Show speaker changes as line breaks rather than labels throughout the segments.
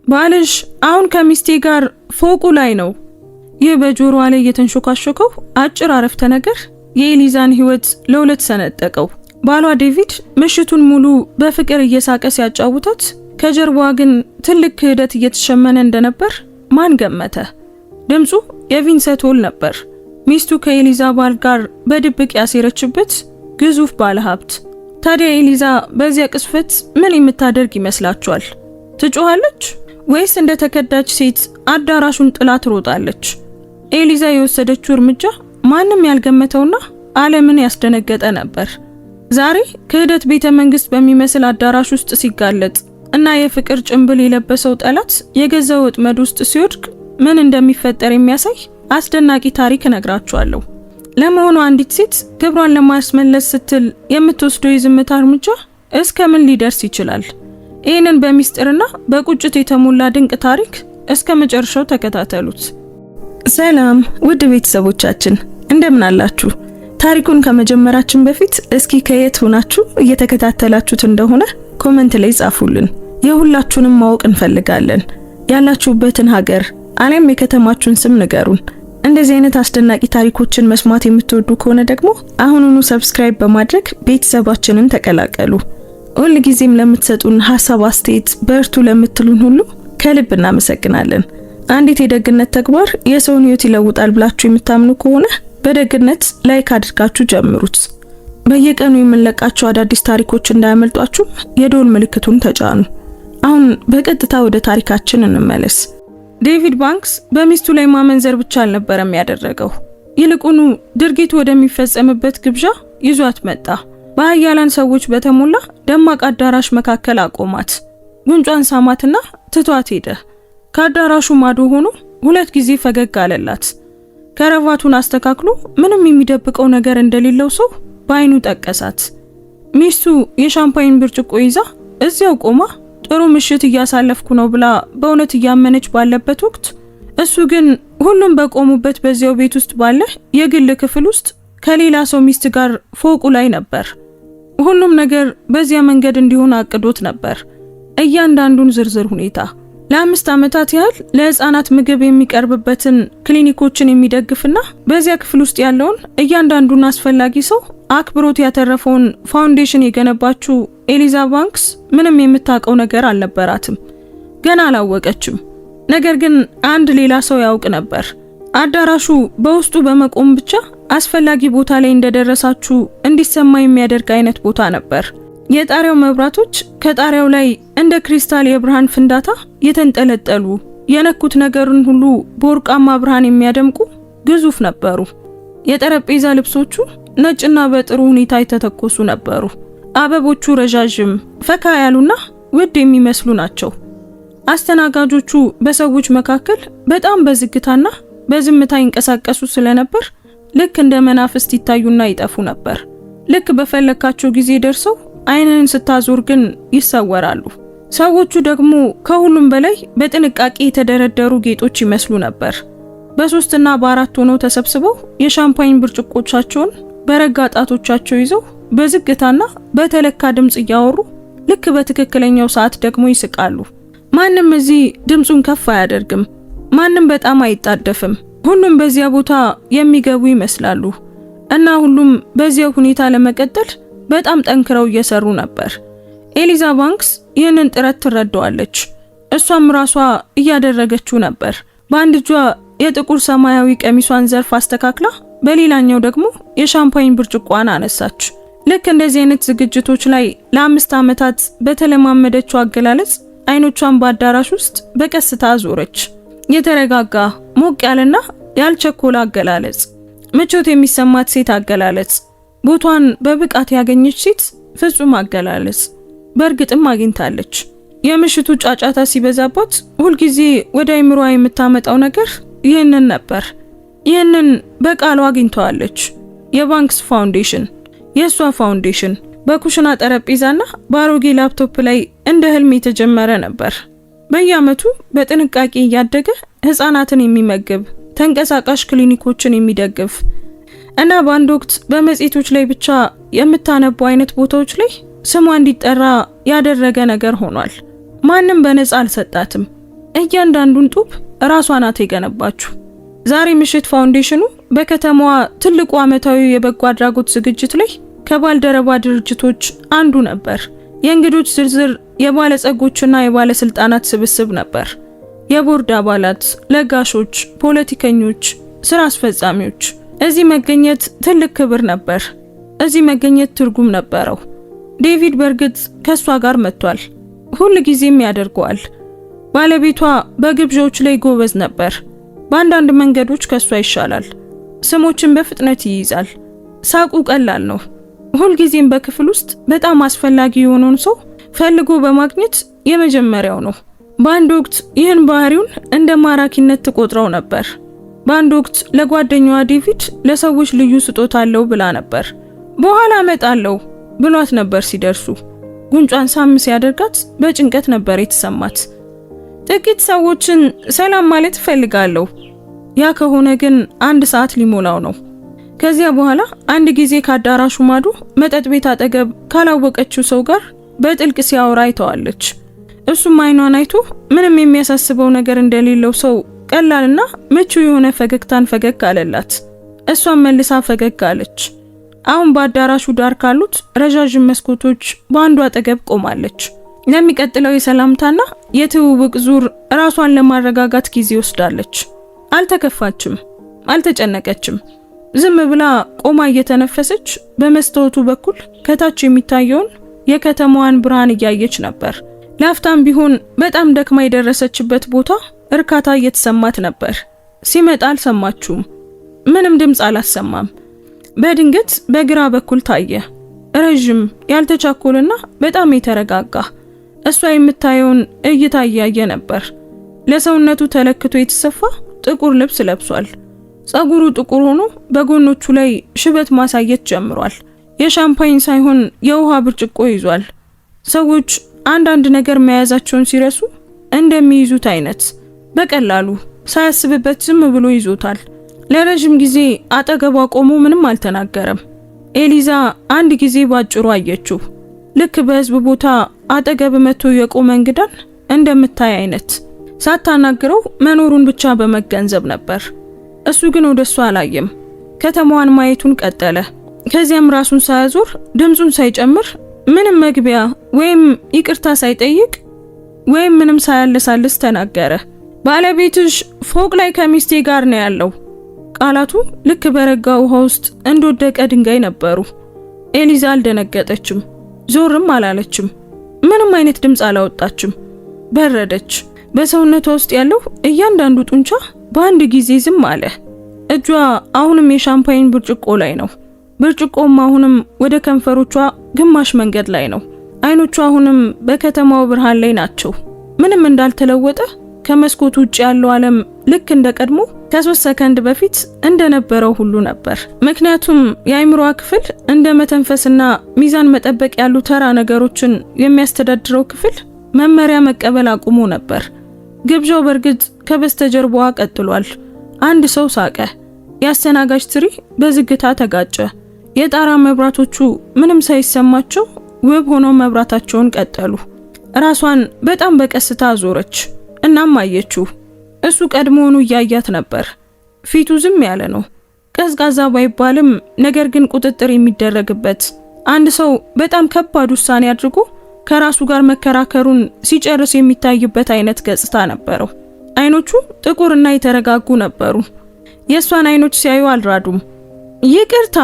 ባልሽ አሁን ከሚስቴ ጋር ፎቁ ላይ ነው። ይህ በጆሮዋ ላይ የተንሾካሾከው አጭር አረፍተ ነገር የኤሊዛን ህይወት ለሁለት ሰነጠቀው። ባሏ ዴቪድ ምሽቱን ሙሉ በፍቅር እየሳቀ ሲያጫውታት ከጀርባዋ ግን ትልቅ ክህደት እየተሸመነ እንደነበር ማን ገመተ? ድምፁ የቪንሰንት ሆል ነበር። ሚስቱ ከኤሊዛ ባል ጋር በድብቅ ያሴረችበት ግዙፍ ባለሀብት። ታዲያ ኤሊዛ በዚያ ቅስፈት ምን የምታደርግ ይመስላችኋል? ትጮኻለች ወይስ እንደተከዳች ሴት አዳራሹን ጥላ ትሮጣለች? ኤሊዛ የወሰደችው እርምጃ ማንም ያልገመተውና ዓለምን ያስደነገጠ ነበር። ዛሬ ክህደት ቤተ መንግስት በሚመስል አዳራሽ ውስጥ ሲጋለጥ እና የፍቅር ጭንብል የለበሰው ጠላት የገዛው ወጥመድ ውስጥ ሲወድቅ ምን እንደሚፈጠር የሚያሳይ አስደናቂ ታሪክ እነግራችኋለሁ። ለመሆኑ አንዲት ሴት ክብሯን ለማስመለስ ስትል የምትወስደው የዝምታ እርምጃ እስከ ምን ሊደርስ ይችላል? ይህንን በሚስጥርና በቁጭት የተሞላ ድንቅ ታሪክ እስከ መጨረሻው ተከታተሉት። ሰላም ውድ ቤተሰቦቻችን እንደምን አላችሁ? ታሪኩን ከመጀመራችን በፊት እስኪ ከየት ሆናችሁ እየተከታተላችሁት እንደሆነ ኮሜንት ላይ ጻፉልን። የሁላችሁንም ማወቅ እንፈልጋለን። ያላችሁበትን ሀገር አለም የከተማችሁን ስም ንገሩን። እንደዚህ አይነት አስደናቂ ታሪኮችን መስማት የምትወዱ ከሆነ ደግሞ አሁኑኑ ሰብስክራይብ በማድረግ ቤተሰባችንን ተቀላቀሉ። ሁል ጊዜም ለምትሰጡን ሐሳብ አስተያየት በርቱ ለምትሉን ሁሉ ከልብ እናመሰግናለን። አንዲት የደግነት ተግባር የሰውን ህይወት ይለውጣል ብላችሁ የምታምኑ ከሆነ በደግነት ላይክ አድርጋችሁ ጀምሩት። በየቀኑ የምንለቃቸው አዳዲስ ታሪኮች እንዳያመልጧችሁ የደወል ምልክቱን ተጫኑ። አሁን በቀጥታ ወደ ታሪካችን እንመለስ። ዴቪድ ባንክስ በሚስቱ ላይ ማመንዘር ብቻ አልነበረም ያደረገው። ይልቁኑ ድርጊቱ ወደሚፈጸምበት ግብዣ ይዟት መጣ። በኃያላን ሰዎች በተሞላ ደማቅ አዳራሽ መካከል አቆማት። ጉንጯን ሳማትና ትቷት ሄደ። ከአዳራሹ ማዶ ሆኖ ሁለት ጊዜ ፈገግ አለላት። ከረቫቱን አስተካክሎ ምንም የሚደብቀው ነገር እንደሌለው ሰው በአይኑ ጠቀሳት። ሚስቱ የሻምፓኝ ብርጭቆ ይዛ እዚያው ቆማ ጥሩ ምሽት እያሳለፍኩ ነው ብላ በእውነት እያመነች ባለበት ወቅት እሱ ግን ሁሉም በቆሙበት በዚያው ቤት ውስጥ ባለ የግል ክፍል ውስጥ ከሌላ ሰው ሚስት ጋር ፎቁ ላይ ነበር። ሁሉም ነገር በዚያ መንገድ እንዲሆን አቅዶት ነበር። እያንዳንዱን ዝርዝር ሁኔታ ለ5 ዓመታት ያህል ለህፃናት ምግብ የሚቀርብበትን ክሊኒኮችን የሚደግፍና በዚያ ክፍል ውስጥ ያለውን እያንዳንዱን አስፈላጊ ሰው አክብሮት ያተረፈውን ፋውንዴሽን የገነባችው ኤሊዛ ባንክስ ምንም የምታውቀው ነገር አልነበራትም። ገና አላወቀችም። ነገር ግን አንድ ሌላ ሰው ያውቅ ነበር። አዳራሹ በውስጡ በመቆም ብቻ አስፈላጊ ቦታ ላይ እንደደረሳችሁ እንዲሰማ የሚያደርግ አይነት ቦታ ነበር። የጣሪያው መብራቶች ከጣሪያው ላይ እንደ ክሪስታል የብርሃን ፍንዳታ የተንጠለጠሉ፣ የነኩት ነገርን ሁሉ በወርቃማ ብርሃን የሚያደምቁ ግዙፍ ነበሩ። የጠረጴዛ ልብሶቹ ነጭና በጥሩ ሁኔታ የተተኮሱ ነበሩ። አበቦቹ ረዣዥም፣ ፈካ ያሉና ውድ የሚመስሉ ናቸው። አስተናጋጆቹ በሰዎች መካከል በጣም በዝግታና በዝምታ ይንቀሳቀሱ ስለነበር ልክ እንደ መናፍስት ይታዩና ይጠፉ ነበር። ልክ በፈለካቸው ጊዜ ደርሰው አይንን ስታዞር ግን ይሰወራሉ። ሰዎቹ ደግሞ ከሁሉም በላይ በጥንቃቄ የተደረደሩ ጌጦች ይመስሉ ነበር። በ3 እና በ4 ሆነው ተሰብስበው የሻምፓኝ ብርጭቆቻቸውን በረጋ ጣቶቻቸው ይዘው በዝግታና በተለካ ድምጽ እያወሩ ልክ በትክክለኛው ሰዓት ደግሞ ይስቃሉ። ማንም እዚህ ድምጹን ከፍ አያደርግም። ማንም በጣም አይጣደፍም። ሁሉም በዚያ ቦታ የሚገቡ ይመስላሉ እና ሁሉም በዚያው ሁኔታ ለመቀጠል በጣም ጠንክረው እየሰሩ ነበር። ኤሊዛ ባንክስ ይህንን ጥረት ትረዳዋለች። እሷም ራሷ እያደረገችው ነበር። በአንድ እጇ የጥቁር ሰማያዊ ቀሚሷን ዘርፍ አስተካክላ በሌላኛው ደግሞ የሻምፓኝ ብርጭቆዋን አነሳች። ልክ እንደዚህ አይነት ዝግጅቶች ላይ ለ5 ዓመታት በተለማመደችው አገላለጽ አይኖቿን በአዳራሽ ውስጥ በቀስታ አዞረች። የተረጋጋ ሞቅ ያለና ያልቸኮለ አገላለጽ፣ ምቾት የሚሰማት ሴት አገላለጽ፣ ቦታን በብቃት ያገኘች ሴት ፍጹም አገላለጽ። በእርግጥም አግኝታለች። የምሽቱ ጫጫታ ሲበዛባት ሁልጊዜ ወደ አይምሮዋ የምታመጣው ነገር ይህንን ነበር። ይህንን በቃሉ አግኝተዋለች። የባንክስ ፋውንዴሽን፣ የሷ ፋውንዴሽን በኩሽና ጠረጴዛና በአሮጌ ላፕቶፕ ላይ እንደ ህልም የተጀመረ ነበር። በየዓመቱ በጥንቃቄ እያደገ ህፃናትን የሚመግብ ተንቀሳቃሽ ክሊኒኮችን የሚደግፍ እና በአንድ ወቅት በመጽሔቶች ላይ ብቻ የምታነባው አይነት ቦታዎች ላይ ስሟ እንዲጠራ ያደረገ ነገር ሆኗል። ማንም በነፃ አልሰጣትም። እያንዳንዱን ጡብ ራሷ ናት የገነባችው። ዛሬ ምሽት ፋውንዴሽኑ በከተማዋ ትልቁ ዓመታዊ የበጎ አድራጎት ዝግጅት ላይ ከባልደረባ ድርጅቶች አንዱ ነበር። የእንግዶች ዝርዝር የባለጸጎችና የባለስልጣናት ስብስብ ነበር። የቦርድ አባላት፣ ለጋሾች፣ ፖለቲከኞች፣ ስራ አስፈጻሚዎች። እዚህ መገኘት ትልቅ ክብር ነበር። እዚህ መገኘት ትርጉም ነበረው። ዴቪድ በርግጥ ከሷ ጋር መጥቷል። ሁሉ ጊዜም ያደርገዋል። ባለቤቷ በግብዣዎች ላይ ጎበዝ ነበር። በአንዳንድ መንገዶች ከሷ ይሻላል። ስሞችን በፍጥነት ይይዛል። ሳቁ ቀላል ነው። ሁሉ ጊዜም በክፍል ውስጥ በጣም አስፈላጊ የሆነውን ሰው ፈልጎ በማግኘት የመጀመሪያው ነው። በአንድ ወቅት ይህን ባህሪውን እንደ ማራኪነት ትቆጥረው ነበር። በአንድ ወቅት ለጓደኛዋ ዴቪድ ለሰዎች ልዩ ስጦታ አለው ብላ ነበር። በኋላ እመጣለሁ ብሏት ነበር ሲደርሱ። ጉንጯን ሳም ሲያደርጋት በጭንቀት ነበር የተሰማት። ጥቂት ሰዎችን ሰላም ማለት እፈልጋለሁ። ያ ከሆነ ግን 1 ሰዓት ሊሞላው ነው። ከዚያ በኋላ አንድ ጊዜ ከአዳራሹ ማዶ መጠጥ ቤት አጠገብ ካላወቀችው ሰው ጋር በጥልቅ ሲያወራ አይተዋለች። እሱም አይኗን አይቶ ምንም የሚያሳስበው ነገር እንደሌለው ሰው ቀላልና ምቹ የሆነ ፈገግታን ፈገግ አለላት። እሷም መልሳ ፈገግ አለች። አሁን በአዳራሹ ዳር ካሉት ረዣዥም መስኮቶች በአንዱ አጠገብ ቆማለች። ለሚቀጥለው የሰላምታና የትውውቅ ዙር ራሷን ለማረጋጋት ጊዜ ወስዳለች። አልተከፋችም፣ አልተጨነቀችም። ዝም ብላ ቆማ እየተነፈሰች በመስታወቱ በኩል ከታች የሚታየውን የከተማዋን ብርሃን እያየች ነበር። ላፍታም ቢሆን በጣም ደክማ የደረሰችበት ቦታ እርካታ እየተሰማት ነበር። ሲመጣ አልሰማችውም። ምንም ድምፅ አላሰማም። በድንገት በግራ በኩል ታየ። ረዥም፣ ያልተቻኮለና በጣም የተረጋጋ። እሷ የምታየውን እይታ እያየ ነበር። ለሰውነቱ ተለክቶ የተሰፋ ጥቁር ልብስ ለብሷል። ጸጉሩ ጥቁር ሆኖ በጎኖቹ ላይ ሽበት ማሳየት ጀምሯል። የሻምፓኝ ሳይሆን የውሃ ብርጭቆ ይዟል። ሰዎች አንዳንድ ነገር መያዛቸውን ሲረሱ እንደሚይዙት አይነት በቀላሉ ሳያስብበት ዝም ብሎ ይዞታል። ለረጅም ጊዜ አጠገቧ ቆሞ ምንም አልተናገረም። ኤሊዛ አንድ ጊዜ ባጭሩ አየችው። ልክ በህዝብ ቦታ አጠገብ መጥቶ የቆመ እንግዳን እንደምታይ አይነት። ሳታናግረው መኖሩን ብቻ በመገንዘብ ነበር። እሱ ግን ወደሷ አላየም። ከተማዋን ማየቱን ቀጠለ። ከዚያም ራሱን ሳያዞር ድምጹን ሳይጨምር ምንም መግቢያ ወይም ይቅርታ ሳይጠይቅ ወይም ምንም ሳያለሳልስ ተናገረ። ባለቤትሽ ፎቅ ላይ ከሚስቴ ጋር ነው ያለው። ቃላቱ ልክ በረጋ ውሃ ውስጥ እንደወደቀ ድንጋይ ነበሩ። ኤሊዛ አልደነገጠችም፣ ዞርም አላለችም። ምንም አይነት ድምፅ አላወጣችም። በረደች። በሰውነቷ ውስጥ ያለው እያንዳንዱ ጡንቻ በአንድ ጊዜ ዝም አለ። እጇ አሁንም የሻምፓኝ ብርጭቆ ላይ ነው። ብርጭቆም አሁንም ወደ ከንፈሮቿ ግማሽ መንገድ ላይ ነው። አይኖቿ አሁንም በከተማው ብርሃን ላይ ናቸው። ምንም እንዳልተለወጠ ከመስኮቱ ውጭ ያለው ዓለም ልክ እንደቀድሞ ከ3 ሰከንድ በፊት እንደነበረው ሁሉ ነበር። ምክንያቱም የአይምሮዋ ክፍል እንደ መተንፈስና ሚዛን መጠበቅ ያሉ ተራ ነገሮችን የሚያስተዳድረው ክፍል መመሪያ መቀበል አቁሞ ነበር። ግብዣው በርግጥ ከበስተጀርባዋ ቀጥሏል። አንድ ሰው ሳቀ። የአስተናጋጅ ትሪ በዝግታ ተጋጨ። የጣራ መብራቶቹ ምንም ሳይሰማቸው ውብ ሆነው መብራታቸውን ቀጠሉ። ራሷን በጣም በቀስታ አዞረች። እናም አየችው። እሱ ቀድሞውኑ እያያት ነበር። ፊቱ ዝም ያለ ነው። ቀዝቃዛ ባይባልም ነገር ግን ቁጥጥር የሚደረግበት፣ አንድ ሰው በጣም ከባድ ውሳኔ አድርጎ ከራሱ ጋር መከራከሩን ሲጨርስ የሚታይበት አይነት ገጽታ ነበረው። አይኖቹ ጥቁርና የተረጋጉ ነበሩ። የሷን አይኖች ሲያዩ አልራዱም። ይቅርታ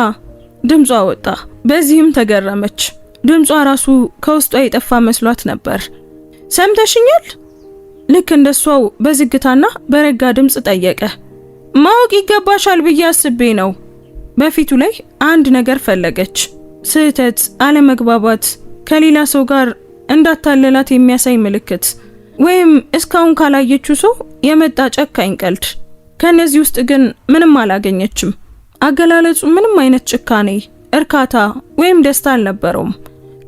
ድምጿ ወጣ። በዚህም ተገረመች። ድምጿ ራሱ ከውስጧ የጠፋ መስሏት ነበር። ሰምተሽኛል? ልክ እንደሷው በዝግታና በረጋ ድምጽ ጠየቀ። ማወቅ ይገባሻል ብዬ አስቤ ነው። በፊቱ ላይ አንድ ነገር ፈለገች። ስህተት፣ አለመግባባት፣ ከሌላ ሰው ጋር እንዳታለላት የሚያሳይ ምልክት፣ ወይም እስካሁን ካላየችው ሰው የመጣ ጨካኝ ቀልድ። ከነዚህ ውስጥ ግን ምንም አላገኘችም። አገላለጹ ምንም አይነት ጭካኔ፣ እርካታ ወይም ደስታ አልነበረውም።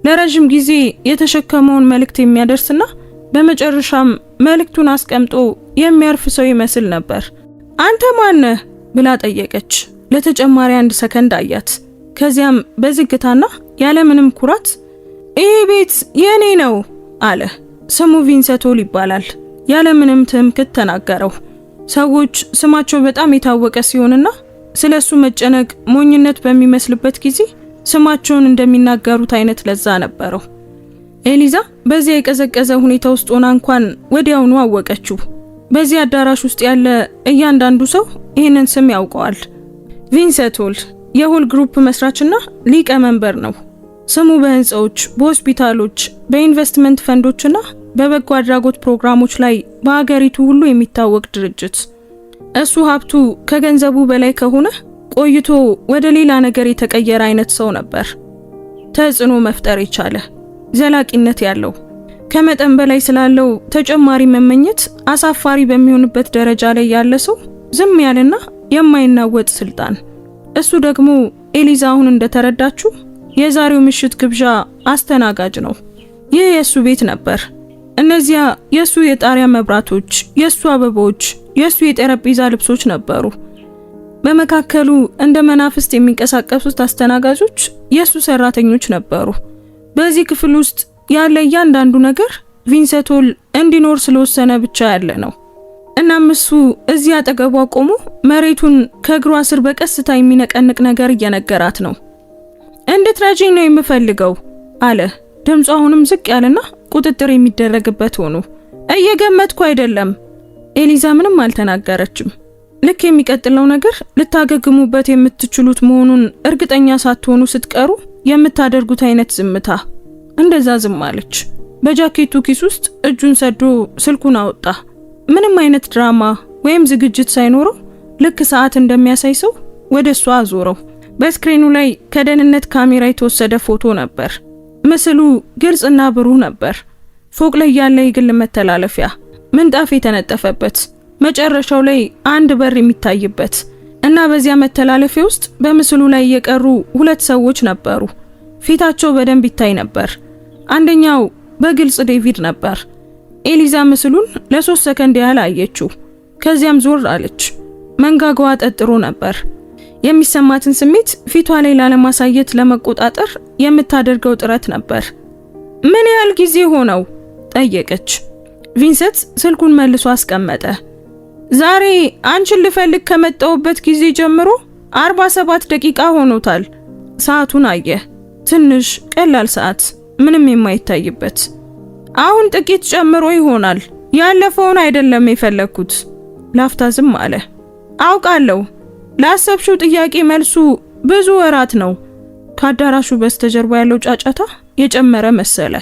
ለረጅም ጊዜ የተሸከመውን መልእክት የሚያደርስና በመጨረሻም መልእክቱን አስቀምጦ የሚያርፍ ሰው ይመስል ነበር። አንተ ማነህ ብላ ጠየቀች። ለተጨማሪ 1 ሰከንድ አያት። ከዚያም በዝግታና ያለምንም ኩራት ይህ ቤት የኔ ነው አለ። ስሙ ቪንሰንት ሆል ይባላል። ያለምንም ትምክህት ተናገረው። ሰዎች ስማቸው በጣም የታወቀ ሲሆንና ስለሱ መጨነቅ ሞኝነት በሚመስልበት ጊዜ ስማቸውን እንደሚናገሩት አይነት ለዛ ነበረው። ኤሊዛ በዚያ የቀዘቀዘ ሁኔታ ውስጥ ሆና እንኳን ወዲያውኑ አወቀችው። በዚህ አዳራሽ ውስጥ ያለ እያንዳንዱ ሰው ይህንን ስም ያውቀዋል። ቪንሰንት ሆል የሆል ግሩፕ መስራችና ሊቀመንበር ነው። ስሙ በህንፃዎች፣ በሆስፒታሎች፣ በኢንቨስትመንት ፈንዶችና በበጎ አድራጎት ፕሮግራሞች ላይ በአገሪቱ ሁሉ የሚታወቅ ድርጅት። እሱ ሀብቱ ከገንዘቡ በላይ ከሆነ ቆይቶ ወደ ሌላ ነገር የተቀየረ አይነት ሰው ነበር። ተጽዕኖ መፍጠር የቻለ ዘላቂነት ያለው ከመጠን በላይ ስላለው ተጨማሪ መመኘት አሳፋሪ በሚሆንበት ደረጃ ላይ ያለ ሰው ዝም ያለና የማይናወጥ ስልጣን። እሱ ደግሞ ኤሊዛ አሁን እንደተረዳችው የዛሬው ምሽት ግብዣ አስተናጋጅ ነው። ይህ የሱ ቤት ነበር። እነዚያ የሱ የጣሪያ መብራቶች፣ የሱ አበቦች፣ የሱ የጠረጴዛ ልብሶች ነበሩ። በመካከሉ እንደ መናፍስት የሚንቀሳቀሱት አስተናጋጆች የሱ ሰራተኞች ነበሩ። በዚህ ክፍል ውስጥ ያለ እያንዳንዱ ነገር ቪንሰንት ሆል እንዲኖር ስለወሰነ ብቻ ያለ ነው። እናም እሱ እዚህ አጠገቧ ቆሞ መሬቱን ከእግሯ ስር በቀስታ የሚነቀንቅ ነገር እየነገራት ነው። እንድትረጂኝ ነው የምፈልገው አለ። ድምፁ አሁንም ዝቅ ያለና ቁጥጥር የሚደረግበት ሆኖ። እየገመትኩ አይደለም። ኤሊዛ ምንም አልተናገረችም። ልክ የሚቀጥለው ነገር ልታገግሙበት የምትችሉት መሆኑን እርግጠኛ ሳትሆኑ ስትቀሩ የምታደርጉት አይነት ዝምታ። እንደዛ ዝም አለች። በጃኬቱ ኪስ ውስጥ እጁን ሰዶ ስልኩን አወጣ። ምንም አይነት ድራማ ወይም ዝግጅት ሳይኖረው ልክ ሰዓት እንደሚያሳይ ሰው ወደ እሷ አዞረው። በስክሪኑ ላይ ከደህንነት ካሜራ የተወሰደ ፎቶ ነበር። ምስሉ ግልጽና ብሩህ ነበር። ፎቅ ላይ ያለ የግል መተላለፊያ፣ ምንጣፍ የተነጠፈበት፣ መጨረሻው ላይ አንድ በር የሚታይበት እና በዚያ መተላለፊያ ውስጥ በምስሉ ላይ የቀሩ ሁለት ሰዎች ነበሩ። ፊታቸው በደንብ ይታይ ነበር። አንደኛው በግልጽ ዴቪድ ነበር። ኤሊዛ ምስሉን ለ3 ሰከንድ ያህል አየችው። ከዚያም ዞር አለች። መንጋጋዋ ጠጥሮ ነበር። የሚሰማትን ስሜት ፊቷ ላይ ላለማሳየት ለመቆጣጠር የምታደርገው ጥረት ነበር። ምን ያህል ጊዜ ሆነው? ጠየቀች። ቪንሰንት ስልኩን መልሶ አስቀመጠ። ዛሬ አንቺን ልፈልግ ከመጣሁበት ጊዜ ጀምሮ 47 ደቂቃ ሆኖታል። ሰዓቱን አየ። ትንሽ ቀላል ሰዓት፣ ምንም የማይታይበት። አሁን ጥቂት ጨምሮ ይሆናል። ያለፈውን አይደለም የፈለኩት። ላፍታ ዝም አለ። አውቃለሁ። ላሰብሽው ጥያቄ መልሱ ብዙ ወራት ነው። ከአዳራሹ በስተጀርባ ያለው ጫጫታ የጨመረ መሰለ።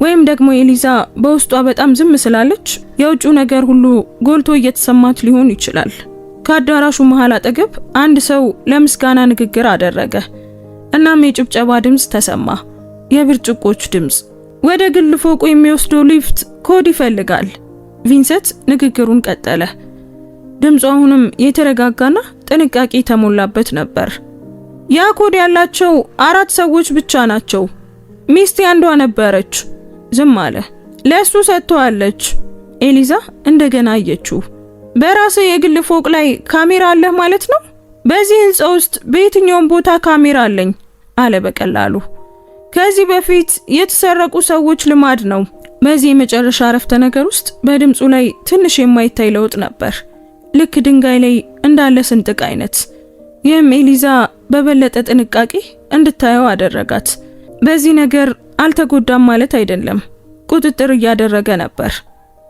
ወይም ደግሞ ኤሊዛ በውስጧ በጣም ዝም ስላለች የውጭው ነገር ሁሉ ጎልቶ እየተሰማት ሊሆን ይችላል። ከአዳራሹ መሃል አጠገብ አንድ ሰው ለምስጋና ንግግር አደረገ። እናም የጭብጨባ ድምጽ ተሰማ። የብርጭቆች ድምጽ። ወደ ግል ፎቁ የሚወስደው ሊፍት ኮድ ይፈልጋል። ቪንሰንት ንግግሩን ቀጠለ። ድምጹ አሁንም የተረጋጋና ጥንቃቄ የተሞላበት ነበር። ያ ኮድ ያላቸው 4 ሰዎች ብቻ ናቸው። ሚስቴ አንዷ ነበረች። ዝም አለ። ለሱ ሰጥቷለች። ኤሊዛ እንደገና አየችው። በራስህ የግል ፎቅ ላይ ካሜራ አለህ ማለት ነው? በዚህ ህንጻ ውስጥ በየትኛውም ቦታ ካሜራ አለኝ አለ በቀላሉ። ከዚህ በፊት የተሰረቁ ሰዎች ልማድ ነው። በዚህ የመጨረሻ አረፍተ ነገር ውስጥ በድምጹ ላይ ትንሽ የማይታይ ለውጥ ነበር። ልክ ድንጋይ ላይ እንዳለ ስንጥቅ አይነት። ይህም ኤሊዛ በበለጠ ጥንቃቄ እንድታየው አደረጋት። በዚህ ነገር አልተጎዳም ማለት አይደለም። ቁጥጥር እያደረገ ነበር።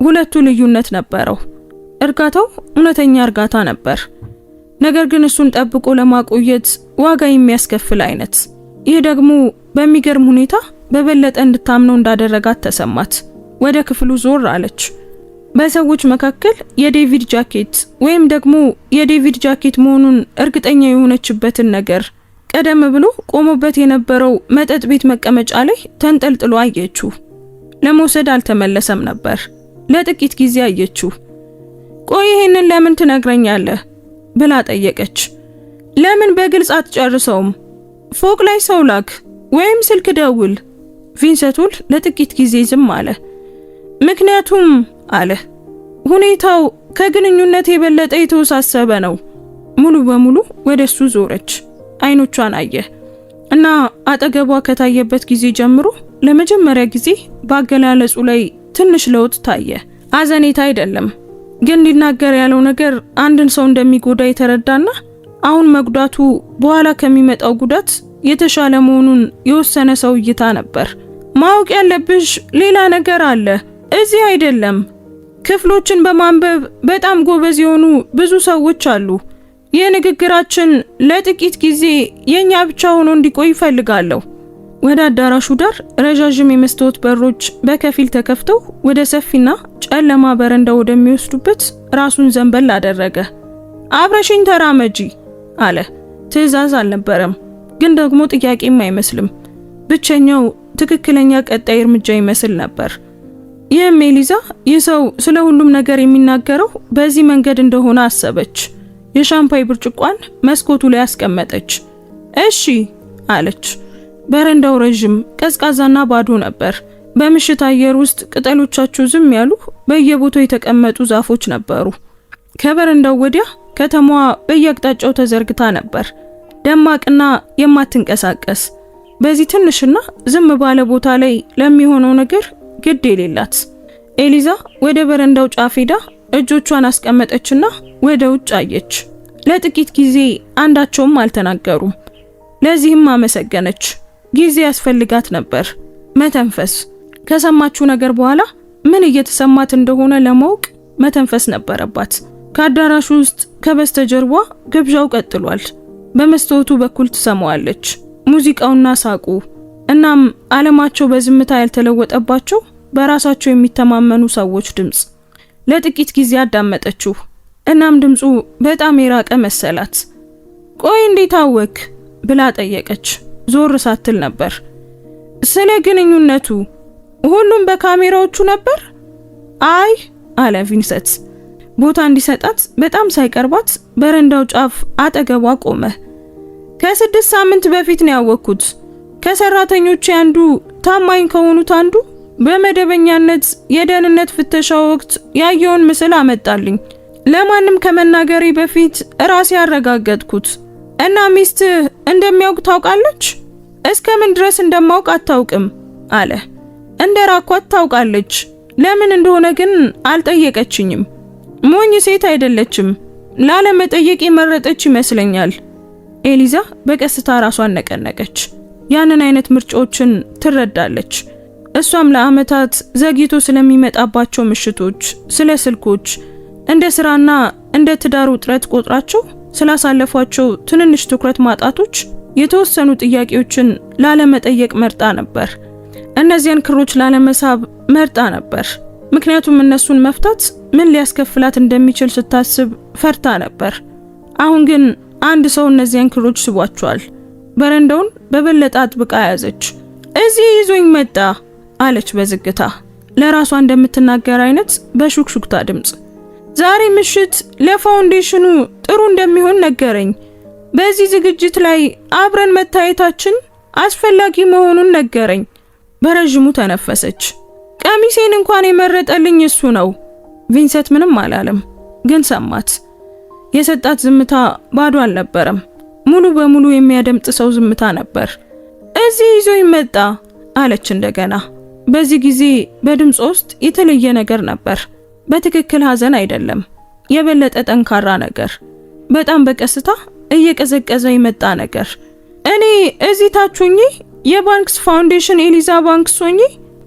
ሁለቱ ልዩነት ነበረው። እርጋታው እውነተኛ እርጋታ ነበር፣ ነገር ግን እሱን ጠብቆ ለማቆየት ዋጋ የሚያስከፍል አይነት። ይህ ደግሞ በሚገርም ሁኔታ በበለጠ እንድታምነው እንዳደረጋት ተሰማት። ወደ ክፍሉ ዞር አለች። በሰዎች መካከል የዴቪድ ጃኬት ወይም ደግሞ የዴቪድ ጃኬት መሆኑን እርግጠኛ የሆነችበትን ነገር ቀደም ብሎ ቆሞበት የነበረው መጠጥ ቤት መቀመጫ ላይ ተንጠልጥሎ አየችው። ለመውሰድ አልተመለሰም ነበር። ለጥቂት ጊዜ አየችው። ቆይ ይሄንን ለምን ትነግረኛለህ ብላ ጠየቀች። ለምን በግልጽ አትጨርሰውም? ፎቅ ላይ ሰው ላክ ወይም ስልክ ደውል። ቪንሰንት ሆል ለጥቂት ጊዜ ዝም አለ። ምክንያቱም አለ ሁኔታው ከግንኙነት የበለጠ የተወሳሰበ ነው። ሙሉ በሙሉ ወደሱ ዞረች። አይኖቿን አየ እና አጠገቧ ከታየበት ጊዜ ጀምሮ ለመጀመሪያ ጊዜ በአገላለጹ ላይ ትንሽ ለውጥ ታየ። አዘኔታ አይደለም። ግን ሊናገር ያለው ነገር አንድን ሰው እንደሚጎዳ የተረዳና አሁን መጉዳቱ በኋላ ከሚመጣው ጉዳት የተሻለ መሆኑን የወሰነ ሰው እይታ ነበር። ማወቅ ያለብሽ ሌላ ነገር አለ። እዚህ አይደለም። ክፍሎችን በማንበብ በጣም ጎበዝ የሆኑ ብዙ ሰዎች አሉ። የንግግራችን ለጥቂት ጊዜ የኛ ብቻ ሆኖ እንዲቆይ ይፈልጋለሁ። ወደ አዳራሹ ዳር ረዣዥም የመስታወት በሮች በከፊል ተከፍተው ወደ ሰፊና ጨለማ በረንዳ ወደሚወስዱበት ራሱን ዘንበል አደረገ። አብረሽኝ ተራመጂ አለ። ትዕዛዝ አልነበረም፣ ግን ደግሞ ጥያቄም አይመስልም። ብቸኛው ትክክለኛ ቀጣይ እርምጃ ይመስል ነበር። ይህም ኤሊዛ ይህ ሰው ስለ ሁሉም ነገር የሚናገረው በዚህ መንገድ እንደሆነ አሰበች። የሻምፓይ ብርጭቋን መስኮቱ ላይ አስቀመጠች። እሺ አለች። በረንዳው ረዥም፣ ቀዝቃዛና ባዶ ነበር። በምሽት አየር ውስጥ ቅጠሎቻቸው ዝም ያሉ በየቦታው የተቀመጡ ዛፎች ነበሩ። ከበረንዳው ወዲያ ከተማዋ በየአቅጣጫው ተዘርግታ ነበር፣ ደማቅና የማትንቀሳቀስ። በዚህ ትንሽና ዝም ባለ ቦታ ላይ ለሚሆነው ነገር ግድ የሌላት ኤሊዛ ወደ በረንዳው ጫፍ ሄዳ እጆቿን አስቀመጠችና ወደ ውጭ አየች። ለጥቂት ጊዜ አንዳቸውም አልተናገሩም። ለዚህም አመሰገነች። ጊዜ ያስፈልጋት ነበር፣ መተንፈስ። ከሰማችው ነገር በኋላ ምን እየተሰማት እንደሆነ ለማወቅ መተንፈስ ነበረባት። ከአዳራሹ ውስጥ ከበስተጀርባ ግብዣው ቀጥሏል። በመስታወቱ በኩል ትሰማዋለች፣ ሙዚቃውና ሳቁ። እናም ዓለማቸው በዝምታ ያልተለወጠባቸው በራሳቸው የሚተማመኑ ሰዎች ድምጽ። ለጥቂት ጊዜ አዳመጠችው። እናም ድምጹ በጣም የራቀ መሰላት። ቆይ እንዴት አወክ ብላ ጠየቀች። ዞር ሳትል ነበር። ስለ ግንኙነቱ ሁሉም በካሜራዎቹ ነበር? አይ አለ ቪንሰንት ቦታ እንዲሰጣት በጣም ሳይቀርባት በረንዳው ጫፍ አጠገቧ ቆመ። ከ6 ሳምንት በፊት ነው ያወቅኩት። ከሰራተኞች አንዱ ታማኝ ከሆኑት አንዱ በመደበኛነት የደህንነት ፍተሻ ወቅት ያየውን ምስል አመጣልኝ። ለማንም ከመናገሬ በፊት ራሴ ያረጋገጥኩት እና ሚስት እንደሚያውቅ ታውቃለች? እስከምን ድረስ እንደማውቅ አታውቅም አለ። እንደራኳት ታውቃለች። ለምን እንደሆነ ግን አልጠየቀችኝም። ሞኝ ሴት አይደለችም። ላለመጠየቅ የመረጠች ይመስለኛል። ኤሊዛ በቀስታ ራሷን ነቀነቀች። ያንን አይነት ምርጫዎችን ትረዳለች። እሷም ለአመታት ዘግይቶ ስለሚመጣባቸው ምሽቶች፣ ስለ ስልኮች፣ እንደ ስራና እንደ ትዳር ውጥረት ቆጥራቸው ስላሳለፏቸው ትንንሽ ትኩረት ማጣቶች የተወሰኑ ጥያቄዎችን ላለመጠየቅ መርጣ ነበር። እነዚያን ክሮች ላለመሳብ መርጣ ነበር። ምክንያቱም እነሱን መፍታት ምን ሊያስከፍላት እንደሚችል ስታስብ ፈርታ ነበር። አሁን ግን አንድ ሰው እነዚያን ክሮች ስቧቸዋል። በረንዳውን በበለጠ አጥብቃ ያዘች። እዚህ ይዞኝ መጣ አለች በዝግታ፣ ለራሷ እንደምትናገር አይነት በሹክሹክታ ድምጽ። ዛሬ ምሽት ለፋውንዴሽኑ ጥሩ እንደሚሆን ነገረኝ። በዚህ ዝግጅት ላይ አብረን መታየታችን አስፈላጊ መሆኑን ነገረኝ። በረጅሙ ተነፈሰች። ቀሚሴን እንኳን የመረጠልኝ እሱ ነው። ቪንሰንት ምንም አላለም፣ ግን ሰማት። የሰጣት ዝምታ ባዶ አልነበረም፣ ሙሉ በሙሉ የሚያደምጥ ሰው ዝምታ ነበር። እዚህ ይዞኝ መጣ አለች እንደገና። በዚህ ጊዜ በድምጽ ውስጥ የተለየ ነገር ነበር። በትክክል ሐዘን አይደለም፣ የበለጠ ጠንካራ ነገር፣ በጣም በቀስታ እየቀዘቀዘ የመጣ ነገር። እኔ እዚህ ታች ሆኜ የባንክስ ፋውንዴሽን ኤሊዛ ባንክስ ሆኜ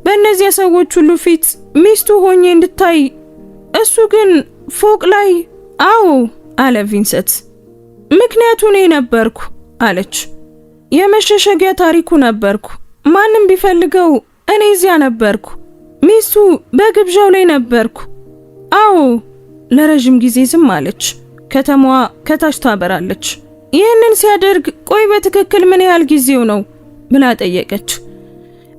በእነዚያ ሰዎች ሁሉ ፊት ሚስቱ ሆኜ እንድታይ፣ እሱ ግን ፎቅ ላይ። አዎ አለ ቪንሰንት። ምክንያቱ እኔ ነበርኩ አለች። የመሸሸጊያ ታሪኩ ነበርኩ። ማንም ቢፈልገው እኔ እዚያ ነበርኩ። ሚስቱ በግብዣው ላይ ነበርኩ። አዎ። ለረጅም ጊዜ ዝም አለች። ከተማዋ ከታች ታበራለች። ይህንን ሲያደርግ ቆይ በትክክል ምን ያህል ጊዜው ነው ብላ ጠየቀች።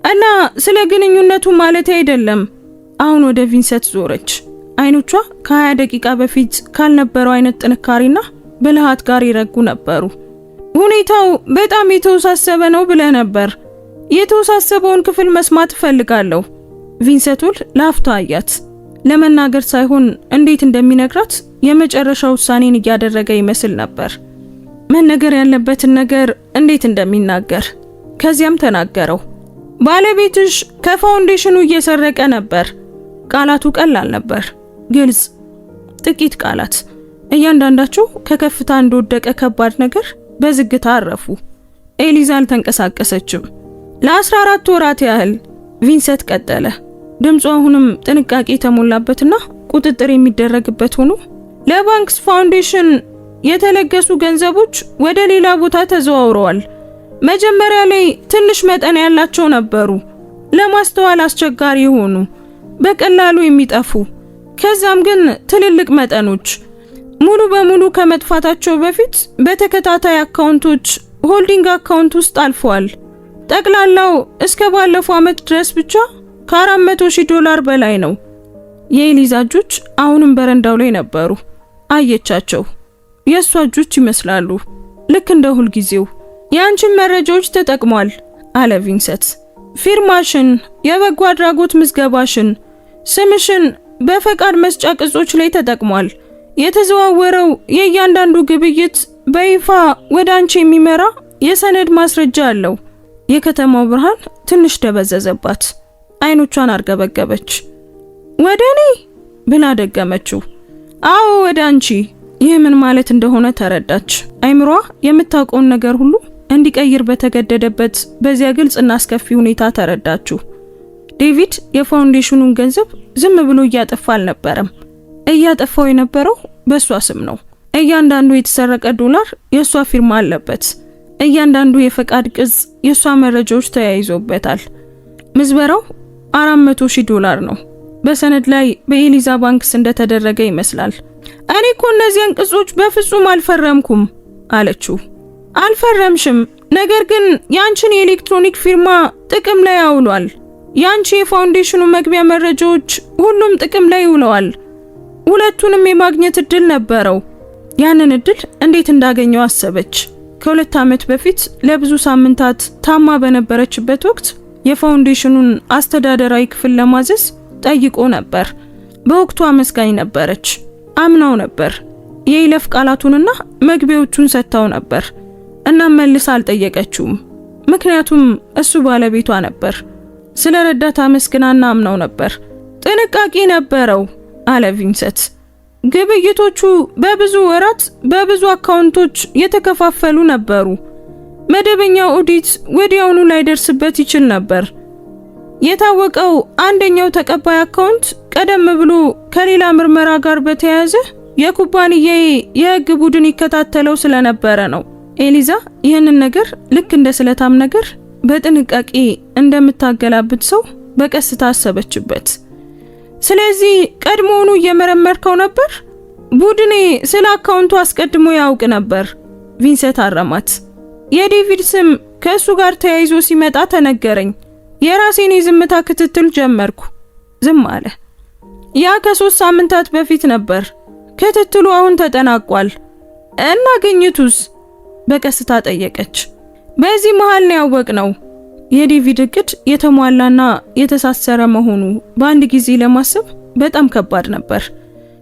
እና ስለ ግንኙነቱ ማለት አይደለም። አሁን ወደ ቪንሰንት ዞረች። አይኖቿ ከ20 ደቂቃ በፊት ካልነበረው አይነት ጥንካሬና ብልሃት ጋር ይረጉ ነበሩ። ሁኔታው በጣም የተወሳሰበ ነው ብለህ ነበር። የተወሳሰበውን ክፍል መስማት እፈልጋለሁ። ቪንሰንት ላፍታ አያት። ለመናገር ሳይሆን እንዴት እንደሚነግራት የመጨረሻ ውሳኔን እያደረገ ይመስል ነበር። መነገር ያለበትን ነገር እንዴት እንደሚናገር። ከዚያም ተናገረው። ባለቤትሽ ከፋውንዴሽኑ እየሰረቀ ነበር። ቃላቱ ቀላል ነበር፣ ግልጽ፣ ጥቂት ቃላት፣ እያንዳንዳቸው ከከፍታ እንደወደቀ ከባድ ነገር በዝግታ አረፉ። ኤሊዛ አልተንቀሳቀሰችም። ለ14 ወራት ያህል ቪንሰንት ቀጠለ። ድምፁ አሁንም ጥንቃቄ የተሞላበትና ቁጥጥር የሚደረግበት ሆኖ ለባንክስ ፋውንዴሽን የተለገሱ ገንዘቦች ወደ ሌላ ቦታ ተዘዋውረዋል። መጀመሪያ ላይ ትንሽ መጠን ያላቸው ነበሩ፣ ለማስተዋል አስቸጋሪ የሆኑ፣ በቀላሉ የሚጠፉ። ከዛም ግን ትልልቅ መጠኖች ሙሉ በሙሉ ከመጥፋታቸው በፊት በተከታታይ አካውንቶች ሆልዲንግ አካውንት ውስጥ አልፈዋል። ጠቅላላው እስከ ባለፈው ዓመት ድረስ ብቻ $400,000 በላይ ነው። የኤሊዛ እጆች አሁንም በረንዳው ላይ ነበሩ። አየቻቸው። የእሷ እጆች ይመስላሉ፣ ልክ እንደ ሁል ጊዜው። የአንቺን መረጃዎች ተጠቅሟል አለ ቪንሰንት። ፊርማሽን፣ የበጎ አድራጎት ምዝገባሽን፣ ስምሽን በፈቃድ መስጫ ቅጾች ላይ ተጠቅሟል። የተዘዋወረው የእያንዳንዱ ግብይት በይፋ ወደ አንቺ የሚመራ የሰነድ ማስረጃ አለው። የከተማው ብርሃን ትንሽ ደበዘዘባት። አይኖቿን አርገበገበች። ወደ እኔ ብላ ደገመችው። አዎ ወደ አንቺ። ይህ ምን ማለት እንደሆነ ተረዳች። አይምሯ የምታውቀውን ነገር ሁሉ እንዲቀይር በተገደደበት በዚያ ግልጽና አስከፊ ሁኔታ ተረዳችው። ዴቪድ የፋውንዴሽኑን ገንዘብ ዝም ብሎ እያጠፋ አልነበረም። እያጠፋው የነበረው በሷ ስም ነው። እያንዳንዱ የተሰረቀ ዶላር የሷ ፊርማ አለበት። እያንዳንዱ የፈቃድ ቅጽ የሷ መረጃዎች ተያይዞበታል። ምዝበራው $400,000 ነው። በሰነድ ላይ በኤሊዛ ባንክስ እንደተደረገ ይመስላል። እኔ እኮ እነዚያን ቅጾች በፍጹም አልፈረምኩም አለችው። አልፈረምሽም፣ ነገር ግን ያንቺን የኤሌክትሮኒክ ፊርማ ጥቅም ላይ አውሏል። ያንቺ የፋውንዴሽኑ መግቢያ መረጃዎች ሁሉም ጥቅም ላይ ውለዋል። ሁለቱንም የማግኘት እድል ነበረው። ያንን እድል እንዴት እንዳገኘው አሰበች። ከ2 ዓመት በፊት ለብዙ ሳምንታት ታማ በነበረችበት ወቅት የፋውንዴሽኑን አስተዳደራዊ ክፍል ለማዘዝ ጠይቆ ነበር። በወቅቱ አመስጋኝ ነበረች። አምናው ነበር። የይለፍ ቃላቱንና መግቢያዎቹን ሰጥታው ነበር። እናም መልሳ አልጠየቀችውም፣ ምክንያቱም እሱ ባለቤቷ ነበር። ስለ ረዳት አመስግናና አምናው ነበር። ጥንቃቄ ነበረው አለ ቪንሰንት። ግብይቶቹ በብዙ ወራት በብዙ አካውንቶች የተከፋፈሉ ነበሩ። መደበኛ ኦዲት ወዲያውኑ ላይደርስበት ይችል ነበር። የታወቀው አንደኛው ተቀባይ አካውንት ቀደም ብሎ ከሌላ ምርመራ ጋር በተያያዘ የኩባንያዬ የሕግ ቡድን ይከታተለው ስለነበረ ነው። ኤሊዛ ይህንን ነገር ልክ እንደ ስለታም ነገር በጥንቃቄ እንደምታገላብጥ ሰው በቀስታ አሰበችበት። ስለዚህ ቀድሞውኑ እየመረመርከው ነበር? ቡድኔ ስለ አካውንቱ አስቀድሞ ያውቅ ነበር። ቪንሰንት አረማት። የዴቪድ ስም ከእሱ ጋር ተያይዞ ሲመጣ ተነገረኝ። የራሴን የዝምታ ክትትል ጀመርኩ። ዝም አለ። ያ ከ3 ሳምንታት በፊት ነበር። ክትትሉ አሁን ተጠናቋል። እና ግኝቱስ? በቀስታ ጠየቀች። በዚህ መሃል ነው ያወቅነው። የዴቪድ እቅድ የተሟላና የተሳሰረ መሆኑ በአንድ ጊዜ ለማሰብ በጣም ከባድ ነበር።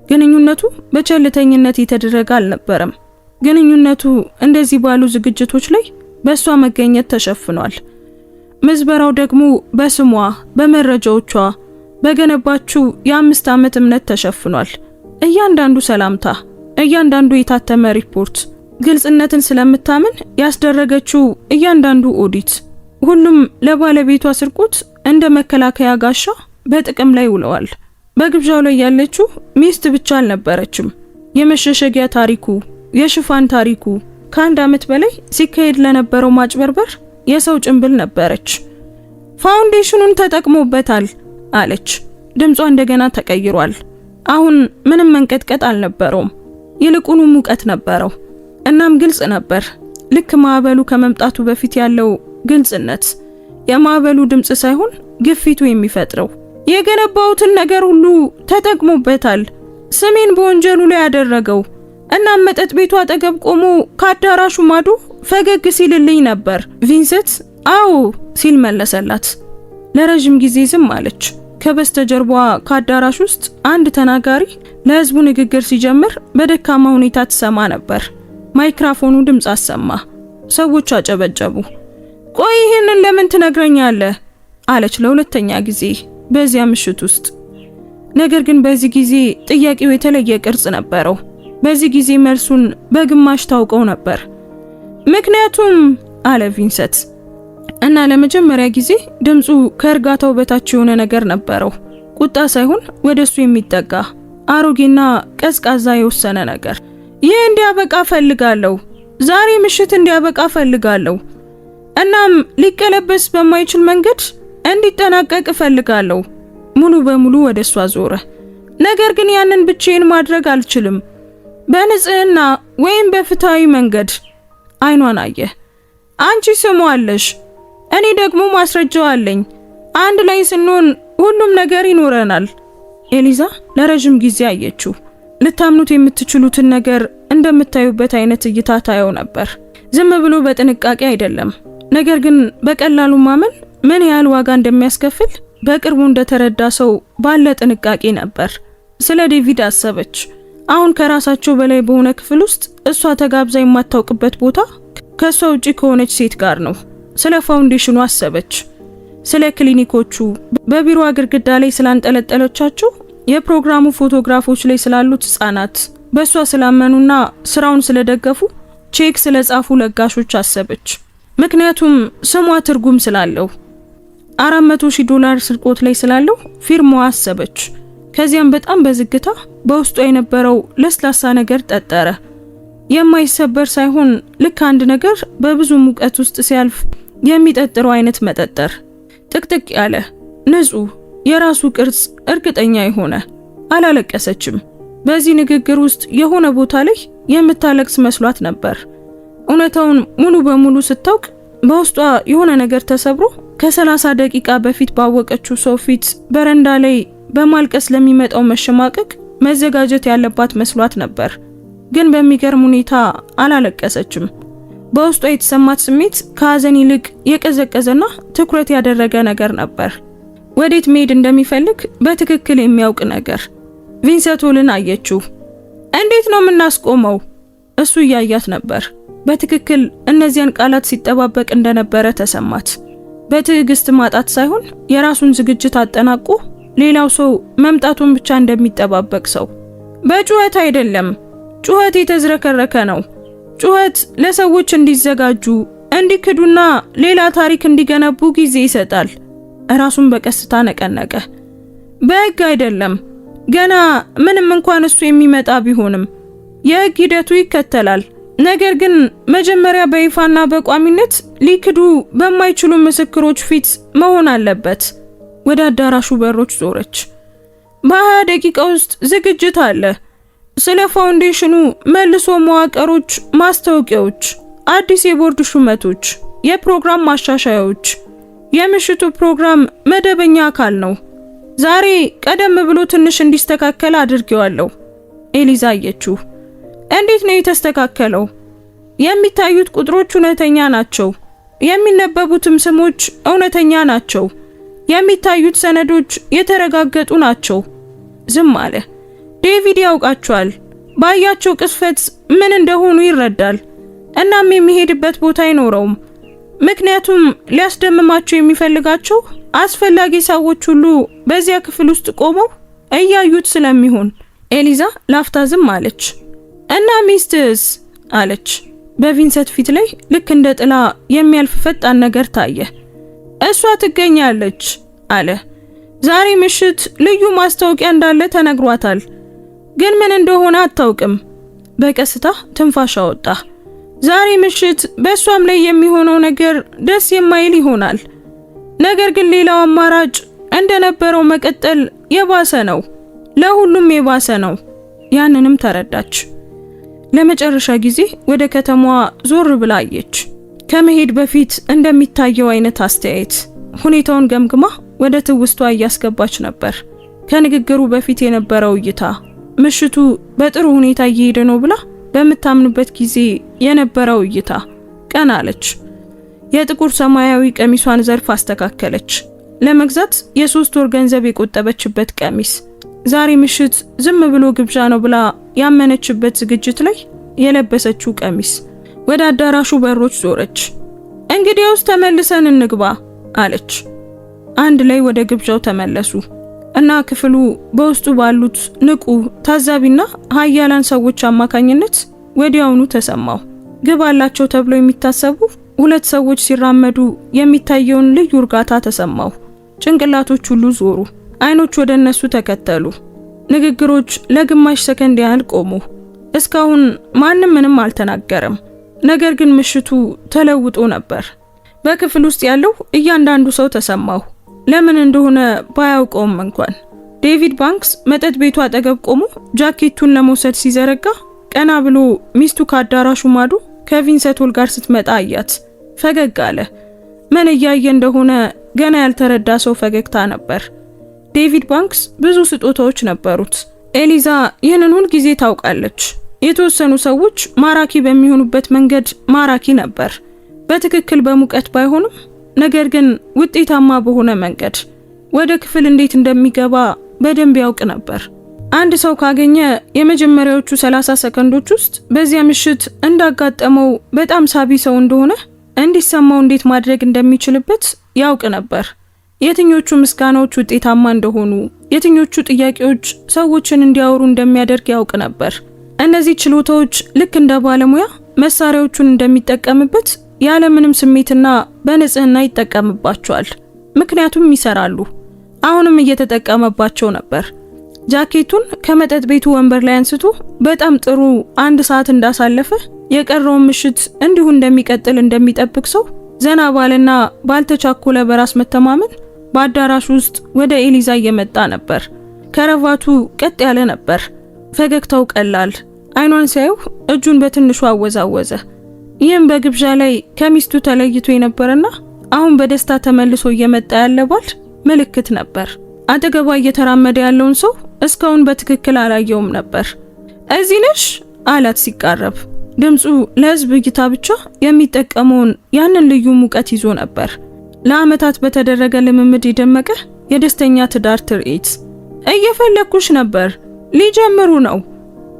ግንኙነቱ በቸልተኝነት የተደረገ አልነበረም። ግንኙነቱ እንደዚህ ባሉ ዝግጅቶች ላይ በእሷ መገኘት ተሸፍኗል። ምዝበራው ደግሞ በስሟ፣ በመረጃዎቿ፣ በገነባችው የ5 ዓመት እምነት ተሸፍኗል። እያንዳንዱ ሰላምታ፣ እያንዳንዱ የታተመ ሪፖርት፣ ግልጽነትን ስለምታምን ያስደረገችው እያንዳንዱ ኦዲት፣ ሁሉም ለባለቤቷ ስርቆት እንደ መከላከያ ጋሻ በጥቅም ላይ ውለዋል። በግብዣው ላይ ያለችው ሚስት ብቻ አልነበረችም። የመሸሸጊያ ታሪኩ፣ የሽፋን ታሪኩ፣ ከ1 ዓመት በላይ ሲካሄድ ለነበረው ማጭበርበር የሰው ጭንብል ነበረች። ፋውንዴሽኑን ተጠቅሞበታል አለች። ድምጿ እንደገና ተቀይሯል። አሁን ምንም መንቀጥቀጥ አልነበረውም፣ ይልቁኑ ሙቀት ነበረው። እናም ግልጽ ነበር። ልክ ማዕበሉ ከመምጣቱ በፊት ያለው ግልጽነት፣ የማዕበሉ ድምጽ ሳይሆን ግፊቱ የሚፈጥረው። የገነባውትን ነገር ሁሉ ተጠቅሞበታል። ስሜን በወንጀሉ ላይ ያደረገው። እናም መጠጥ ቤቱ አጠገብ ቆሞ ከአዳራሹ ማዶ ፈገግ ሲልልኝ ነበር። ቪንሰንት አዎ ሲል መለሰላት። ለረጅም ጊዜ ዝም አለች። ከበስተጀርባዋ ከአዳራሽ ውስጥ አንድ ተናጋሪ ለህዝቡ ንግግር ሲጀምር በደካማ ሁኔታ ትሰማ ነበር። ማይክሮፎኑ ድምጽ አሰማ። ሰዎች አጨበጨቡ። ቆይ ይሄንን ለምን ትነግረኛለህ? አለች ለሁለተኛ ጊዜ በዚያ ምሽት ውስጥ። ነገር ግን በዚህ ጊዜ ጥያቄው የተለየ ቅርጽ ነበረው። በዚህ ጊዜ መልሱን በግማሽ ታውቀው ነበር። ምክንያቱም አለ ቪንሰንት እና ለመጀመሪያ ጊዜ ድምፁ ከእርጋታው በታች የሆነ ነገር ነበረው። ቁጣ ሳይሆን ወደሱ የሚጠጋ አሮጌና ቀዝቃዛ የወሰነ ነገር። ይህ እንዲያበቃ ፈልጋለሁ። ዛሬ ምሽት እንዲያበቃ ፈልጋለሁ። እናም ሊቀለበስ በማይችል መንገድ እንዲጠናቀቅ ፈልጋለሁ። ሙሉ በሙሉ ወደሷ ዞረ። ነገር ግን ያንን ብቻዬን ማድረግ አልችልም። በንጽህና ወይም በፍትሃዊ መንገድ። አይኗን አየ። አንቺ ስሙ አለሽ፣ እኔ ደግሞ ማስረጃው አለኝ። አንድ ላይ ስንሆን ሁሉም ነገር ይኖረናል። ኤሊዛ ለረጅም ጊዜ አየችው። ልታምኑት የምትችሉትን ነገር እንደምታዩበት አይነት እይታ ታየው ነበር። ዝም ብሎ በጥንቃቄ አይደለም፣ ነገር ግን በቀላሉ ማመን ምን ያህል ዋጋ እንደሚያስከፍል በቅርቡ እንደተረዳ ሰው ባለ ጥንቃቄ ነበር። ስለ ዴቪድ አሰበች። አሁን ከራሳቸው በላይ በሆነ ክፍል ውስጥ እሷ ተጋብዛ የማታውቅበት ቦታ ከሷ ውጪ ከሆነች ሴት ጋር ነው። ስለ ፋውንዴሽኑ አሰበች። ስለ ክሊኒኮቹ፣ በቢሮዋ ግድግዳ ላይ ስላንጠለጠለቻቸው የፕሮግራሙ ፎቶግራፎች ላይ ስላሉት ህጻናት፣ በሷ ስላመኑና ስራውን ስለደገፉ ቼክ ስለጻፉ ለጋሾች አሰበች። ምክንያቱም ስሟ ትርጉም ስላለው። $400,000 ስርቆት ላይ ስላለው ፊርማዋ አሰበች። ከዚያም በጣም በዝግታ በውስጧ የነበረው ለስላሳ ነገር ጠጠረ። የማይሰበር ሳይሆን ልክ አንድ ነገር በብዙ ሙቀት ውስጥ ሲያልፍ የሚጠጥረው አይነት መጠጠር። ጥቅጥቅ ያለ ንጹህ፣ የራሱ ቅርጽ እርግጠኛ የሆነ። አላለቀሰችም። በዚህ ንግግር ውስጥ የሆነ ቦታ ላይ የምታለቅስ መስሏት ነበር። እውነታውን ሙሉ በሙሉ ስታውቅ በውስጧ የሆነ ነገር ተሰብሮ ከ30 ደቂቃ በፊት ባወቀችው ሰው ፊት በረንዳ ላይ በማልቀስ ለሚመጣው መሸማቀቅ መዘጋጀት ያለባት መስሏት ነበር። ግን በሚገርም ሁኔታ አላለቀሰችም። በውስጧ የተሰማት ስሜት ከሐዘን ይልቅ የቀዘቀዘና ትኩረት ያደረገ ነገር ነበር። ወዴት መሄድ እንደሚፈልግ በትክክል የሚያውቅ ነገር። ቪንሰንት ሆልን አየችው። እንዴት ነው የምናስቆመው? እሱ እያያት ነበር። በትክክል እነዚያን ቃላት ሲጠባበቅ እንደነበረ ተሰማት። በትዕግስት ማጣት ሳይሆን የራሱን ዝግጅት አጠናቆ ሌላው ሰው መምጣቱን ብቻ እንደሚጠባበቅ ሰው። በጩኸት አይደለም፣ ጩኸት የተዝረከረከ ነው። ጩኸት ለሰዎች እንዲዘጋጁ፣ እንዲክዱና ሌላ ታሪክ እንዲገነቡ ጊዜ ይሰጣል። ራሱን በቀስታ ነቀነቀ። በሕግ አይደለም፣ ገና ምንም እንኳን እሱ የሚመጣ ቢሆንም የሕግ ሂደቱ ይከተላል። ነገር ግን መጀመሪያ በይፋና በቋሚነት ሊክዱ በማይችሉ ምስክሮች ፊት መሆን አለበት። ወደ አዳራሹ በሮች ዞረች። በ20 ደቂቃ ውስጥ ዝግጅት አለ። ስለ ፋውንዴሽኑ መልሶ መዋቅሮች፣ ማስታወቂያዎች፣ አዲስ የቦርድ ሹመቶች፣ የፕሮግራም ማሻሻያዎች። የምሽቱ ፕሮግራም መደበኛ አካል ነው። ዛሬ ቀደም ብሎ ትንሽ እንዲስተካከል አድርጌዋለሁ። ኤሊዛ አየችው። እንዴት ነው የተስተካከለው? የሚታዩት ቁጥሮች እውነተኛ ናቸው። የሚነበቡትም ስሞች እውነተኛ ናቸው። የሚታዩት ሰነዶች የተረጋገጡ ናቸው። ዝም አለ። ዴቪድ ያውቃቸዋል። ባያቸው ቅስፈት ምን እንደሆኑ ይረዳል። እናም የሚሄድበት ቦታ አይኖረውም። ምክንያቱም ሊያስደምማቸው የሚፈልጋቸው አስፈላጊ ሰዎች ሁሉ በዚያ ክፍል ውስጥ ቆመው እያዩት ስለሚሆን። ኤሊዛ ላፍታ ዝም አለች። እና ሚስትስ አለች። በቪንሰንት ፊት ላይ ልክ እንደ ጥላ የሚያልፍ ፈጣን ነገር ታየ። እሷ ትገኛለች አለ። ዛሬ ምሽት ልዩ ማስታወቂያ እንዳለ ተነግሯታል፣ ግን ምን እንደሆነ አታውቅም። በቀስታ ትንፋሽ አወጣ። ዛሬ ምሽት በእሷም ላይ የሚሆነው ነገር ደስ የማይል ይሆናል። ነገር ግን ሌላው አማራጭ እንደነበረው መቀጠል የባሰ ነው፣ ለሁሉም የባሰ ነው። ያንንም ተረዳች። ለመጨረሻ ጊዜ ወደ ከተማዋ ዞር ብላ አየች። ከመሄድ በፊት እንደሚታየው አይነት አስተያየት ሁኔታውን ገምግማ ወደ ትውስቷ እያስገባች ነበር። ከንግግሩ በፊት የነበረው እይታ፣ ምሽቱ በጥሩ ሁኔታ እየሄደ ነው ብላ በምታምንበት ጊዜ የነበረው እይታ። ቀና አለች። የጥቁር ሰማያዊ ቀሚሷን ዘርፍ አስተካከለች። ለመግዛት የ3 ወር ገንዘብ የቆጠበችበት ቀሚስ። ዛሬ ምሽት ዝም ብሎ ግብዣ ነው ብላ ያመነችበት ዝግጅት ላይ የለበሰችው ቀሚስ። ወደ አዳራሹ በሮች ዞረች። እንግዲያውስ ተመልሰን እንግባ አለች። አንድ ላይ ወደ ግብዣው ተመለሱ። እና ክፍሉ በውስጡ ባሉት ንቁ ታዛቢና ኃያላን ሰዎች አማካኝነት ወዲያውኑ ተሰማው። ግብ አላቸው ተብሎ የሚታሰቡ ሁለት ሰዎች ሲራመዱ የሚታየውን ልዩ እርጋታ ተሰማው። ጭንቅላቶች ሁሉ ዞሩ። አይኖች ወደ እነሱ ተከተሉ። ንግግሮች ለግማሽ ሰከንድ ያህል ቆሙ። እስካሁን ማንም ምንም አልተናገረም። ነገር ግን ምሽቱ ተለውጦ ነበር። በክፍል ውስጥ ያለው እያንዳንዱ ሰው ተሰማው፣ ለምን እንደሆነ ባያውቀውም እንኳን። ዴቪድ ባንክስ መጠጥ ቤቱ አጠገብ ቆሞ ጃኬቱን ለመውሰድ ሲዘረጋ ቀና ብሎ ሚስቱ ከአዳራሹ ማዶ ከቪንሰንት ሆል ጋር ስትመጣ አያት። ፈገግ አለ። ምን እያየ እንደሆነ ገና ያልተረዳ ሰው ፈገግታ ነበር። ዴቪድ ባንክስ ብዙ ስጦታዎች ነበሩት። ኤሊዛ ይህንን ሁል ጊዜ ታውቃለች። የተወሰኑ ሰዎች ማራኪ በሚሆኑበት መንገድ ማራኪ ነበር። በትክክል በሙቀት ባይሆንም ነገር ግን ውጤታማ በሆነ መንገድ ወደ ክፍል እንዴት እንደሚገባ በደንብ ያውቅ ነበር። አንድ ሰው ካገኘ የመጀመሪያዎቹ 30 ሰከንዶች ውስጥ በዚያ ምሽት እንዳጋጠመው በጣም ሳቢ ሰው እንደሆነ እንዲሰማው እንዴት ማድረግ እንደሚችልበት ያውቅ ነበር። የትኞቹ ምስጋናዎች ውጤታማ እንደሆኑ፣ የትኞቹ ጥያቄዎች ሰዎችን እንዲያወሩ እንደሚያደርግ ያውቅ ነበር። እነዚህ ችሎታዎች ልክ እንደ ባለሙያ መሳሪያዎቹን እንደሚጠቀምበት ያለምንም ስሜትና በንጽህና ይጠቀምባቸዋል። ምክንያቱም ይሰራሉ። አሁንም እየተጠቀመባቸው ነበር። ጃኬቱን ከመጠጥ ቤቱ ወንበር ላይ አንስቶ በጣም ጥሩ 1 ሰዓት እንዳሳለፈ የቀረውን ምሽት እንዲሁ እንደሚቀጥል እንደሚጠብቅ ሰው ዘና ባለና ባልተቻኮለ በራስ መተማመን በአዳራሹ ውስጥ ወደ ኤሊዛ እየመጣ ነበር። ከረቫቱ ቀጥ ያለ ነበር። ፈገግታው ቀላል። አይኗን ሲያዩ እጁን በትንሹ አወዛወዘ። ይህም በግብዣ ላይ ከሚስቱ ተለይቶ የነበረና አሁን በደስታ ተመልሶ እየመጣ ያለ ባል ምልክት ነበር። አጠገቧ እየተራመደ ያለውን ሰው እስካሁን በትክክል አላየውም ነበር። እዚህ ነሽ አላት ሲቃረብ። ድምፁ ለህዝብ እይታ ብቻ የሚጠቀመውን ያንን ልዩ ሙቀት ይዞ ነበር። ለዓመታት በተደረገ ልምምድ የደመቀ የደስተኛ ትዳር ትርኢት። እየፈለኩሽ ነበር፣ ሊጀምሩ ነው።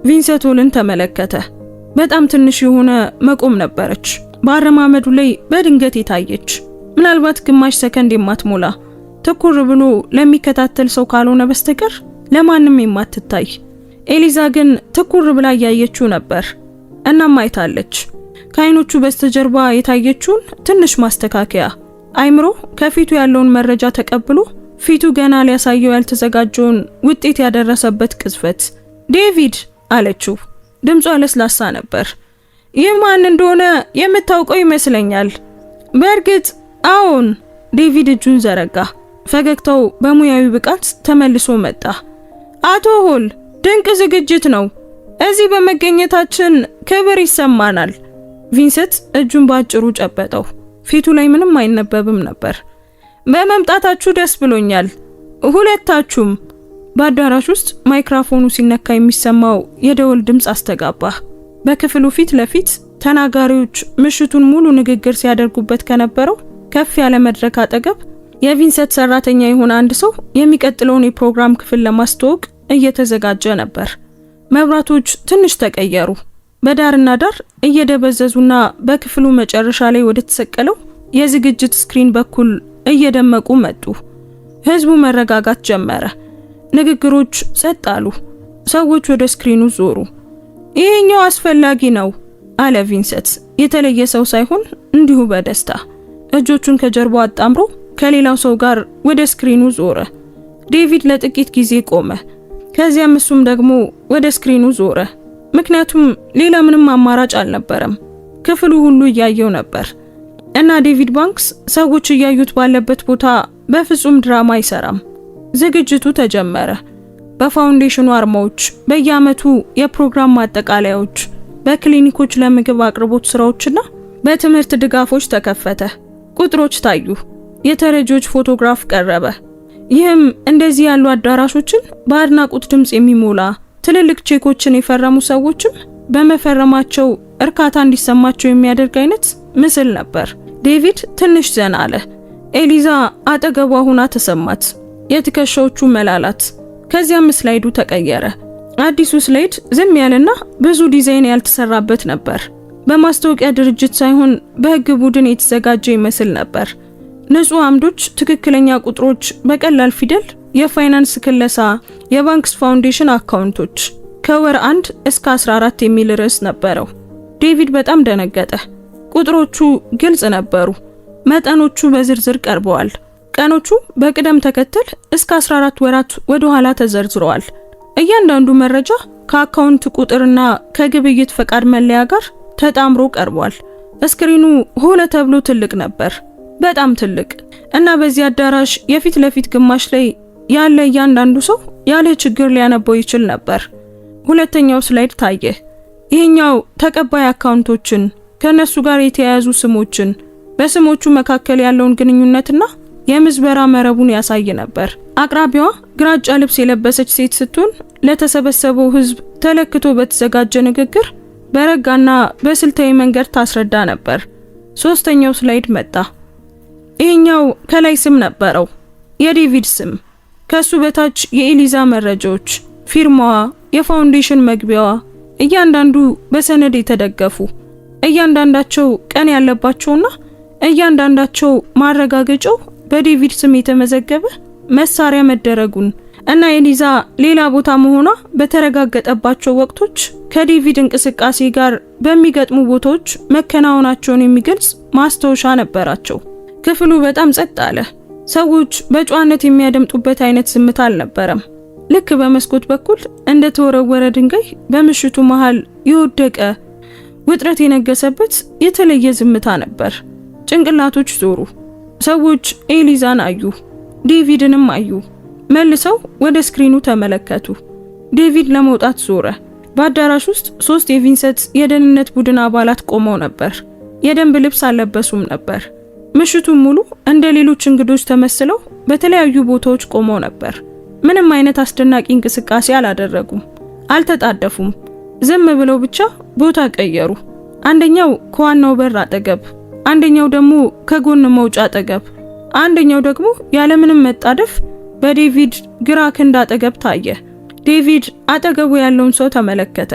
ቪንሰንት ሆልን ተመለከተ። በጣም ትንሽ የሆነ መቆም ነበረች፣ በአረማመዱ ላይ በድንገት የታየች፣ ምናልባት ግማሽ ሰከንድ የማትሞላ ትኩር ብሎ ለሚከታተል ሰው ካልሆነ በስተቀር ለማንም የማትታይ። ኤሊዛ ግን ትኩር ብላ ያየችው ነበር። እናም አይታለች። ከአይኖቹ በስተጀርባ የታየችውን ትንሽ ማስተካከያ፣ አይምሮ ከፊቱ ያለውን መረጃ ተቀብሎ ፊቱ ገና ሊያሳየው ያልተዘጋጀውን ውጤት ያደረሰበት ቅጽበት። ዴቪድ አለችው። ድምጿ ለስላሳ ነበር። ይህ ማን እንደሆነ የምታውቀው ይመስለኛል። በእርግጥ አዎን። ዴቪድ እጁን ዘረጋ። ፈገግታው በሙያዊ ብቃት ተመልሶ መጣ። አቶ ሆል፣ ድንቅ ዝግጅት ነው። እዚህ በመገኘታችን ክብር ይሰማናል። ቪንሰንት እጁን ባጭሩ ጨበጠው። ፊቱ ላይ ምንም አይነበብም ነበር። በመምጣታችሁ ደስ ብሎኛል፣ ሁለታችሁም። በአዳራሽ ውስጥ ማይክሮፎኑ ሲነካ የሚሰማው የደወል ድምፅ አስተጋባ። በክፍሉ ፊት ለፊት ተናጋሪዎች ምሽቱን ሙሉ ንግግር ሲያደርጉበት ከነበረው ከፍ ያለ መድረክ አጠገብ የቪንሰንት ሰራተኛ የሆነ አንድ ሰው የሚቀጥለውን የፕሮግራም ክፍል ለማስተዋወቅ እየተዘጋጀ ነበር። መብራቶች ትንሽ ተቀየሩ። በዳርና ዳር እየደበዘዙና በክፍሉ መጨረሻ ላይ ወደ ተሰቀለው የዝግጅት ስክሪን በኩል እየደመቁ መጡ። ህዝቡ መረጋጋት ጀመረ። ንግግሮች ጸጥ አሉ። ሰዎች ወደ ስክሪኑ ዞሩ። ይሄኛው አስፈላጊ ነው አለ ቪንሰንት፣ የተለየ ሰው ሳይሆን እንዲሁ በደስታ። እጆቹን ከጀርባው አጣምሮ ከሌላው ሰው ጋር ወደ ስክሪኑ ዞረ። ዴቪድ ለጥቂት ጊዜ ቆመ። ከዚያም እሱም ደግሞ ወደ ስክሪኑ ዞረ። ምክንያቱም ሌላ ምንም አማራጭ አልነበረም። ክፍሉ ሁሉ እያየው ነበር እና ዴቪድ ባንክስ ሰዎች እያዩት ባለበት ቦታ በፍጹም ድራማ አይሰራም። ዝግጅቱ ተጀመረ። በፋውንዴሽኑ አርማዎች፣ በየዓመቱ የፕሮግራም ማጠቃለያዎች፣ በክሊኒኮች ለምግብ አቅርቦት ስራዎችና በትምህርት ድጋፎች ተከፈተ። ቁጥሮች ታዩ። የተረጂዎች ፎቶግራፍ ቀረበ። ይህም እንደዚህ ያሉ አዳራሾችን በአድናቆት ድምጽ የሚሞላ ትልልቅ ቼኮችን የፈረሙ ሰዎችም በመፈረማቸው እርካታ እንዲሰማቸው የሚያደርግ አይነት ምስል ነበር። ዴቪድ ትንሽ ዘና አለ። ኤሊዛ አጠገቧ ሆና ተሰማት። የትከሻዎቹ መላላት። ከዚያም ስላይዱ ተቀየረ። አዲሱ ስላይድ ዝም ያለና ብዙ ዲዛይን ያልተሰራበት ነበር። በማስታወቂያ ድርጅት ሳይሆን በህግ ቡድን የተዘጋጀ ይመስል ነበር። ንጹህ አምዶች፣ ትክክለኛ ቁጥሮች በቀላል ፊደል የፋይናንስ ክለሳ፣ የባንክስ ፋውንዴሽን አካውንቶች፣ ከወር 1 እስከ 14 የሚል ርዕስ ነበረው። ዴቪድ በጣም ደነገጠ። ቁጥሮቹ ግልጽ ነበሩ። መጠኖቹ በዝርዝር ቀርበዋል። ቀኖቹ በቅደም ተከተል እስከ 14 ወራት ወደ ኋላ ተዘርዝረዋል። እያንዳንዱ መረጃ ከአካውንት ቁጥርና ከግብይት ፈቃድ መለያ ጋር ተጣምሮ ቀርቧል። ስክሪኑ ሆለ ተብሎ ትልቅ ነበር፣ በጣም ትልቅ እና በዚህ አዳራሽ የፊት ለፊት ግማሽ ላይ ያለ እያንዳንዱ ሰው ያለ ችግር ሊያነበው ይችል ነበር። ሁለተኛው ስላይድ ታየ። ይሄኛው ተቀባይ አካውንቶችን፣ ከነሱ ጋር የተያያዙ ስሞችን፣ በስሞቹ መካከል ያለውን ግንኙነትና የምዝበራ መረቡን ያሳይ ነበር። አቅራቢዋ ግራጫ ልብስ የለበሰች ሴት ስትሆን ለተሰበሰበው ሕዝብ ተለክቶ በተዘጋጀ ንግግር በረጋና በስልታዊ መንገድ ታስረዳ ነበር። ሶስተኛው ስላይድ መጣ። ይሄኛው ከላይ ስም ነበረው፣ የዴቪድ ስም። ከሱ በታች የኤሊዛ መረጃዎች፣ ፊርማዋ፣ የፋውንዴሽን መግቢያዋ፣ እያንዳንዱ በሰነድ የተደገፉ፣ እያንዳንዳቸው ቀን ያለባቸውና እያንዳንዳቸው ማረጋገጫው በዴቪድ ስም የተመዘገበ መሳሪያ መደረጉን እና ኤሊዛ ሌላ ቦታ መሆኗ በተረጋገጠባቸው ወቅቶች ከዴቪድ እንቅስቃሴ ጋር በሚገጥሙ ቦታዎች መከናወናቸውን የሚገልጽ ማስታወሻ ነበራቸው። ክፍሉ በጣም ጸጥ አለ። ሰዎች በጨዋነት የሚያደምጡበት አይነት ዝምታ አልነበረም። ልክ በመስኮት በኩል እንደ ተወረወረ ድንጋይ በምሽቱ መሃል የወደቀ ውጥረት የነገሰበት የተለየ ዝምታ ነበር። ጭንቅላቶች ዞሩ። ሰዎች ኤሊዛን አዩ፣ ዴቪድንም አዩ። መልሰው ወደ ስክሪኑ ተመለከቱ። ዴቪድ ለመውጣት ዞረ። በአዳራሽ ውስጥ 3 የቪንሰንት የደህንነት ቡድን አባላት ቆመው ነበር። የደንብ ልብስ አልለበሱም ነበር። ምሽቱን ሙሉ እንደ ሌሎች እንግዶች ተመስለው በተለያዩ ቦታዎች ቆመው ነበር። ምንም አይነት አስደናቂ እንቅስቃሴ አላደረጉም፣ አልተጣደፉም። ዝም ብለው ብቻ ቦታ ቀየሩ። አንደኛው ከዋናው በር አጠገብ፣ አንደኛው ደግሞ ከጎን መውጫ አጠገብ፣ አንደኛው ደግሞ ያለምንም መጣደፍ በዴቪድ ግራ ክንድ አጠገብ ታየ። ዴቪድ አጠገቡ ያለውን ሰው ተመለከተ።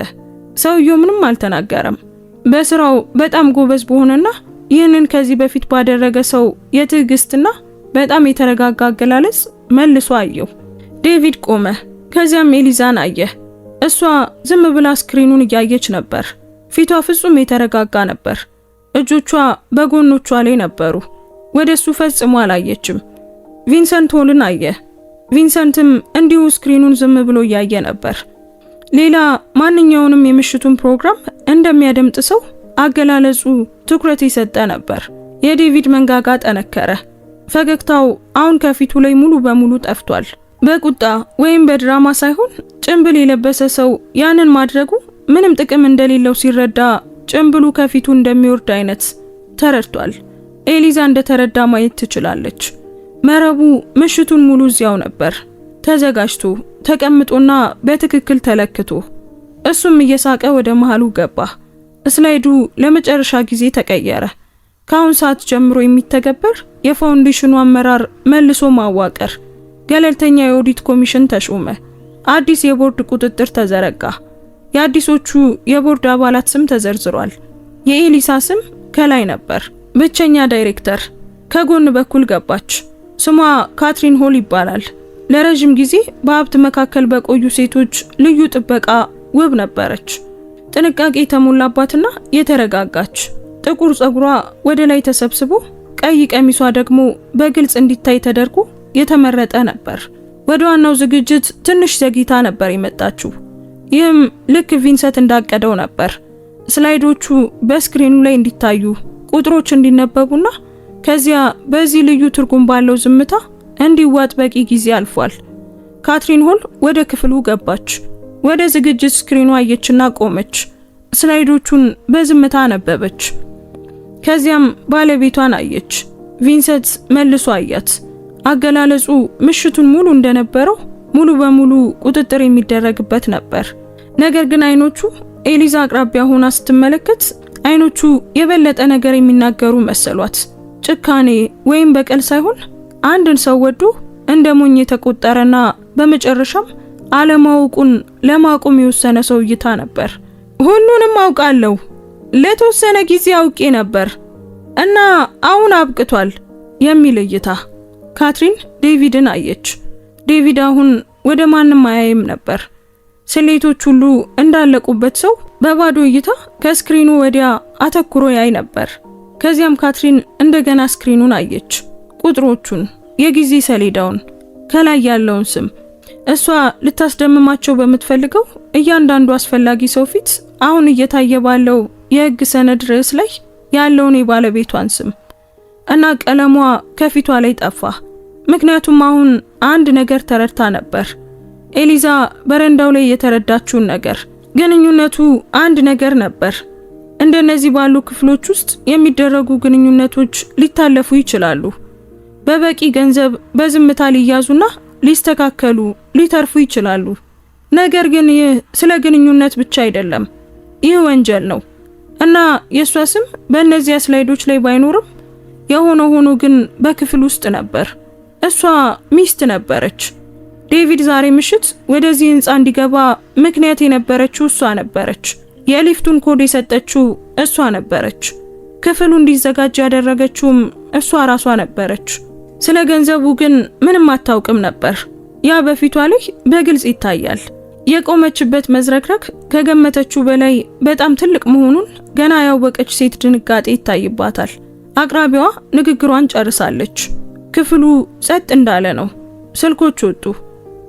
ሰውየው ምንም አልተናገረም። በስራው በጣም ጎበዝ በሆነና ይህንን ከዚህ በፊት ባደረገ ሰው የትዕግስትና በጣም የተረጋጋ አገላለጽ መልሶ አየው። ዴቪድ ቆመ። ከዚያም ኤሊዛን አየ። እሷ ዝም ብላ ስክሪኑን እያየች ነበር። ፊቷ ፍጹም የተረጋጋ ነበር። እጆቿ በጎኖቿ ላይ ነበሩ። ወደሱ ፈጽሞ አላየችም። ቪንሰንት ሆልን አየ። ቪንሰንትም እንዲሁ ስክሪኑን ዝም ብሎ እያየ ነበር። ሌላ ማንኛውንም የምሽቱን ፕሮግራም እንደሚያደምጥ ሰው አገላለጹ ትኩረት የሰጠ ነበር። የዴቪድ መንጋጋ ጠነከረ። ፈገግታው አሁን ከፊቱ ላይ ሙሉ በሙሉ ጠፍቷል። በቁጣ ወይም በድራማ ሳይሆን ጭንብል የለበሰ ሰው ያንን ማድረጉ ምንም ጥቅም እንደሌለው ሲረዳ ጭንብሉ ከፊቱ እንደሚወርድ አይነት ተረድቷል። ኤሊዛ እንደተረዳ ማየት ትችላለች። መረቡ ምሽቱን ሙሉ እዚያው ነበር፣ ተዘጋጅቶ ተቀምጦና በትክክል ተለክቶ። እሱም እየሳቀ ወደ መሃሉ ገባ። ስላይዱ ለመጨረሻ ጊዜ ተቀየረ። ከአሁን ሰዓት ጀምሮ የሚተገበር የፋውንዴሽኑ አመራር መልሶ ማዋቀር፣ ገለልተኛ የኦዲት ኮሚሽን ተሾመ። አዲስ የቦርድ ቁጥጥር ተዘረጋ። የአዲሶቹ የቦርድ አባላት ስም ተዘርዝሯል። የኤሊሳ ስም ከላይ ነበር። ብቸኛ ዳይሬክተር ከጎን በኩል ገባች። ስሟ ካትሪን ሆል ይባላል። ለረጅም ጊዜ በሀብት መካከል በቆዩ ሴቶች ልዩ ጥበቃ ውብ ነበረች። ጥንቃቄ የተሞላባትና የተረጋጋች። ጥቁር ጸጉሯ ወደ ላይ ተሰብስቦ ቀይ ቀሚሷ ደግሞ በግልጽ እንዲታይ ተደርጎ የተመረጠ ነበር። ወደ ዋናው ዝግጅት ትንሽ ዘግይታ ነበር የመጣችው። ይህም ልክ ቪንሰንት እንዳቀደው ነበር። ስላይዶቹ በስክሪኑ ላይ እንዲታዩ፣ ቁጥሮች እንዲነበቡና ከዚያ በዚህ ልዩ ትርጉም ባለው ዝምታ እንዲዋጥ በቂ ጊዜ አልፏል። ካትሪን ሆል ወደ ክፍሉ ገባች። ወደ ዝግጅት ስክሪኑ አየችና ቆመች። ስላይዶቹን በዝምታ አነበበች። ከዚያም ባለቤቷን አየች። ቪንሰንት መልሶ አያት። አገላለጹ ምሽቱን ሙሉ እንደነበረው ሙሉ በሙሉ ቁጥጥር የሚደረግበት ነበር። ነገር ግን አይኖቹ ኤሊዛ አቅራቢያ ሆና ስትመለከት አይኖቹ የበለጠ ነገር የሚናገሩ መሰሏት። ጭካኔ ወይም በቀል ሳይሆን አንድን ሰው ወዶ እንደ ሞኝ የተቆጠረና በመጨረሻም አለማወቁን ለማቆም የወሰነ ሰው እይታ ነበር። ሁሉንም አውቃለሁ፣ ለተወሰነ ጊዜ አውቄ ነበር እና አሁን አብቅቷል የሚል እይታ። ካትሪን ዴቪድን አየች። ዴቪድ አሁን ወደ ማንም አያይም ነበር። ስሌቶች ሁሉ እንዳለቁበት ሰው በባዶ እይታ ከስክሪኑ ወዲያ አተኩሮ ያይ ነበር። ከዚያም ካትሪን እንደገና ስክሪኑን አየች። ቁጥሮቹን፣ የጊዜ ሰሌዳውን፣ ከላይ ያለውን ስም። እሷ ልታስደምማቸው በምትፈልገው እያንዳንዱ አስፈላጊ ሰው ፊት አሁን እየታየ ባለው የሕግ ሰነድ ርዕስ ላይ ያለውን የባለቤቷን ስም እና ቀለሟ ከፊቷ ላይ ጠፋ። ምክንያቱም አሁን አንድ ነገር ተረድታ ነበር። ኤሊዛ በረንዳው ላይ የተረዳችውን ነገር። ግንኙነቱ አንድ ነገር ነበር። እንደነዚህ ባሉ ክፍሎች ውስጥ የሚደረጉ ግንኙነቶች ሊታለፉ ይችላሉ። በበቂ ገንዘብ በዝምታ ሊያዙና ሊስተካከሉ፣ ሊተርፉ ይችላሉ። ነገር ግን ይህ ስለ ግንኙነት ብቻ አይደለም። ይህ ወንጀል ነው እና የሷ ስም በእነዚያ ስላይዶች ላይ ባይኖርም የሆነ ሆኖ ግን በክፍል ውስጥ ነበር። እሷ ሚስት ነበረች። ዴቪድ ዛሬ ምሽት ወደዚህ ህንፃ እንዲገባ ምክንያት የነበረችው እሷ ነበረች። የሊፍቱን ኮድ የሰጠችው እሷ ነበረች። ክፍሉ እንዲዘጋጅ ያደረገችውም እሷ ራሷ ነበረች። ስለ ገንዘቡ ግን ምንም አታውቅም ነበር። ያ በፊቷ ላይ በግልጽ ይታያል። የቆመችበት መዝረክረክ ከገመተችው በላይ በጣም ትልቅ መሆኑን ገና ያወቀች ሴት ድንጋጤ ይታይባታል። አቅራቢዋ ንግግሯን ጨርሳለች። ክፍሉ ጸጥ እንዳለ ነው። ስልኮች ወጡ።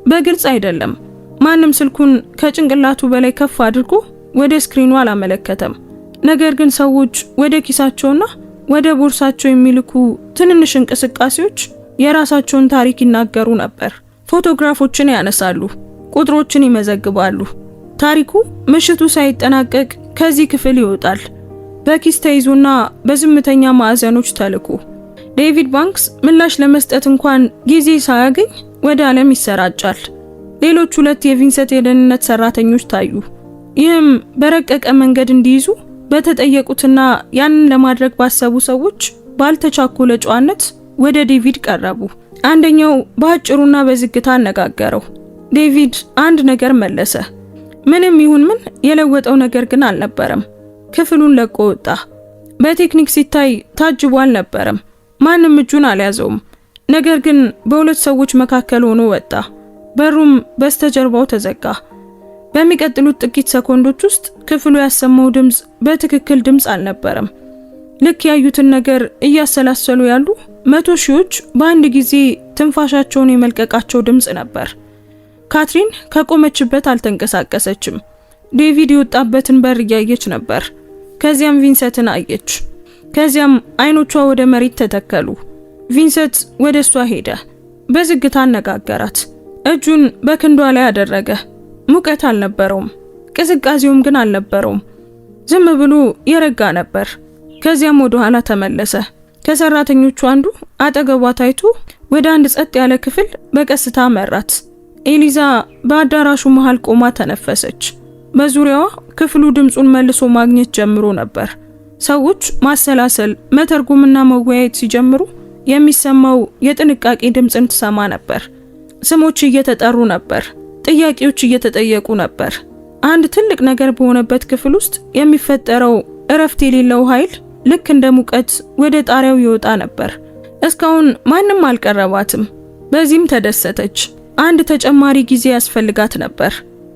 በግልጽ አይደለም። ማንም ስልኩን ከጭንቅላቱ በላይ ከፍ አድርጎ ወደ ስክሪኑ አላመለከተም። ነገር ግን ሰዎች ወደ ኪሳቸውና ወደ ቦርሳቸው የሚልኩ ትንንሽ እንቅስቃሴዎች የራሳቸውን ታሪክ ይናገሩ ነበር። ፎቶግራፎችን ያነሳሉ፣ ቁጥሮችን ይመዘግባሉ። ታሪኩ ምሽቱ ሳይጠናቀቅ ከዚህ ክፍል ይወጣል፣ በኪስ ተይዞና በዝምተኛ ማዕዘኖች ተልኮ። ዴቪድ ባንክስ ምላሽ ለመስጠት እንኳን ጊዜ ሳያገኝ ወደ ዓለም ይሰራጫል። ሌሎች ሁለት የቪንሰንት የደህንነት ሰራተኞች ታዩ። ይህም በረቀቀ መንገድ እንዲይዙ በተጠየቁትና ያንን ለማድረግ ባሰቡ ሰዎች ባልተቻኮለ ጨዋነት ወደ ዴቪድ ቀረቡ። አንደኛው በአጭሩና በዝግታ አነጋገረው። ዴቪድ አንድ ነገር መለሰ። ምንም ይሁን ምን የለወጠው ነገር ግን አልነበረም። ክፍሉን ለቆ ወጣ። በቴክኒክ ሲታይ ታጅቦ አልነበረም። ማንም እጁን አልያዘውም። ነገር ግን በሁለት ሰዎች መካከል ሆኖ ወጣ። በሩም በስተጀርባው ተዘጋ። በሚቀጥሉት ጥቂት ሰኮንዶች ውስጥ ክፍሉ ያሰማው ድምጽ በትክክል ድምጽ አልነበረም። ልክ ያዩትን ነገር እያሰላሰሉ ያሉ 100 ሺዎች በአንድ ጊዜ ትንፋሻቸውን የመልቀቃቸው ድምጽ ነበር። ካትሪን ከቆመችበት አልተንቀሳቀሰችም። ዴቪድ የወጣበትን በር እያየች ነበር። ከዚያም ቪንሰንትን አየች። ከዚያም አይኖቿ ወደ መሬት ተተከሉ። ቪንሰንት ወደ እሷ ሄደ። በዝግታ አነጋገራት። እጁን በክንዷ ላይ አደረገ። ሙቀት አልነበረውም፣ ቅዝቃዜውም ግን አልነበረውም። ዝም ብሎ የረጋ ነበር። ከዚያም ወደ ኋላ ተመለሰ። ከሰራተኞቹ አንዱ አጠገቧ ታይቶ ወደ አንድ ጸጥ ያለ ክፍል በቀስታ መራት። ኤሊዛ በአዳራሹ መሃል ቆማ ተነፈሰች። በዙሪያዋ ክፍሉ ድምጹን መልሶ ማግኘት ጀምሮ ነበር። ሰዎች ማሰላሰል፣ መተርጎምና መወያየት ሲጀምሩ የሚሰማው የጥንቃቄ ድምጽን ትሰማ ነበር። ስሞች እየተጠሩ ነበር። ጥያቄዎች እየተጠየቁ ነበር። አንድ ትልቅ ነገር በሆነበት ክፍል ውስጥ የሚፈጠረው እረፍት የሌለው ኃይል ልክ እንደ ሙቀት ወደ ጣሪያው ይወጣ ነበር። እስካሁን ማንም አልቀረባትም። በዚህም ተደሰተች። አንድ ተጨማሪ ጊዜ ያስፈልጋት ነበር።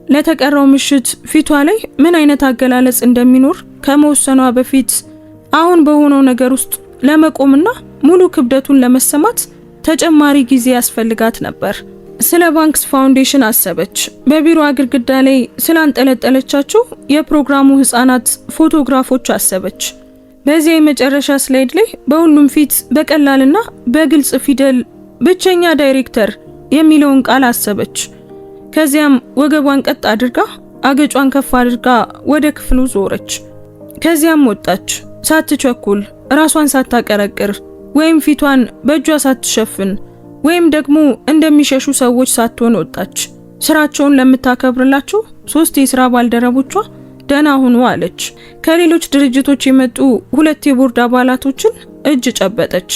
ለተቀረው ምሽት ፊቷ ላይ ምን አይነት አገላለጽ እንደሚኖር ከመወሰኗ በፊት አሁን በሆነው ነገር ውስጥ ለመቆምና ሙሉ ክብደቱን ለመሰማት ተጨማሪ ጊዜ ያስፈልጋት ነበር። ስለ ባንክስ ፋውንዴሽን አሰበች። በቢሮዋ ግድግዳ ላይ ስላንጠለጠለቻቸው የፕሮግራሙ ህፃናት ፎቶግራፎች አሰበች። በዚያ የመጨረሻ ስላይድ ላይ በሁሉም ፊት በቀላልና በግልጽ ፊደል ብቸኛ ዳይሬክተር የሚለውን ቃል አሰበች። ከዚያም ወገቧን ቀጥ አድርጋ አገጯን ከፍ አድርጋ ወደ ክፍሉ ዞረች። ከዚያም ወጣች፣ ሳትቸኩል፣ ራሷን ሳታቀረቅር ወይም ፊቷን በእጇ ሳትሸፍን ወይም ደግሞ እንደሚሸሹ ሰዎች ሳትሆን ወጣች። ስራቸውን ለምታከብርላቸው 3 የሥራ ባልደረቦቿ ደህና ሁኑ አለች። ከሌሎች ድርጅቶች የመጡ 2 የቦርድ አባላቶችን እጅ ጨበጠች።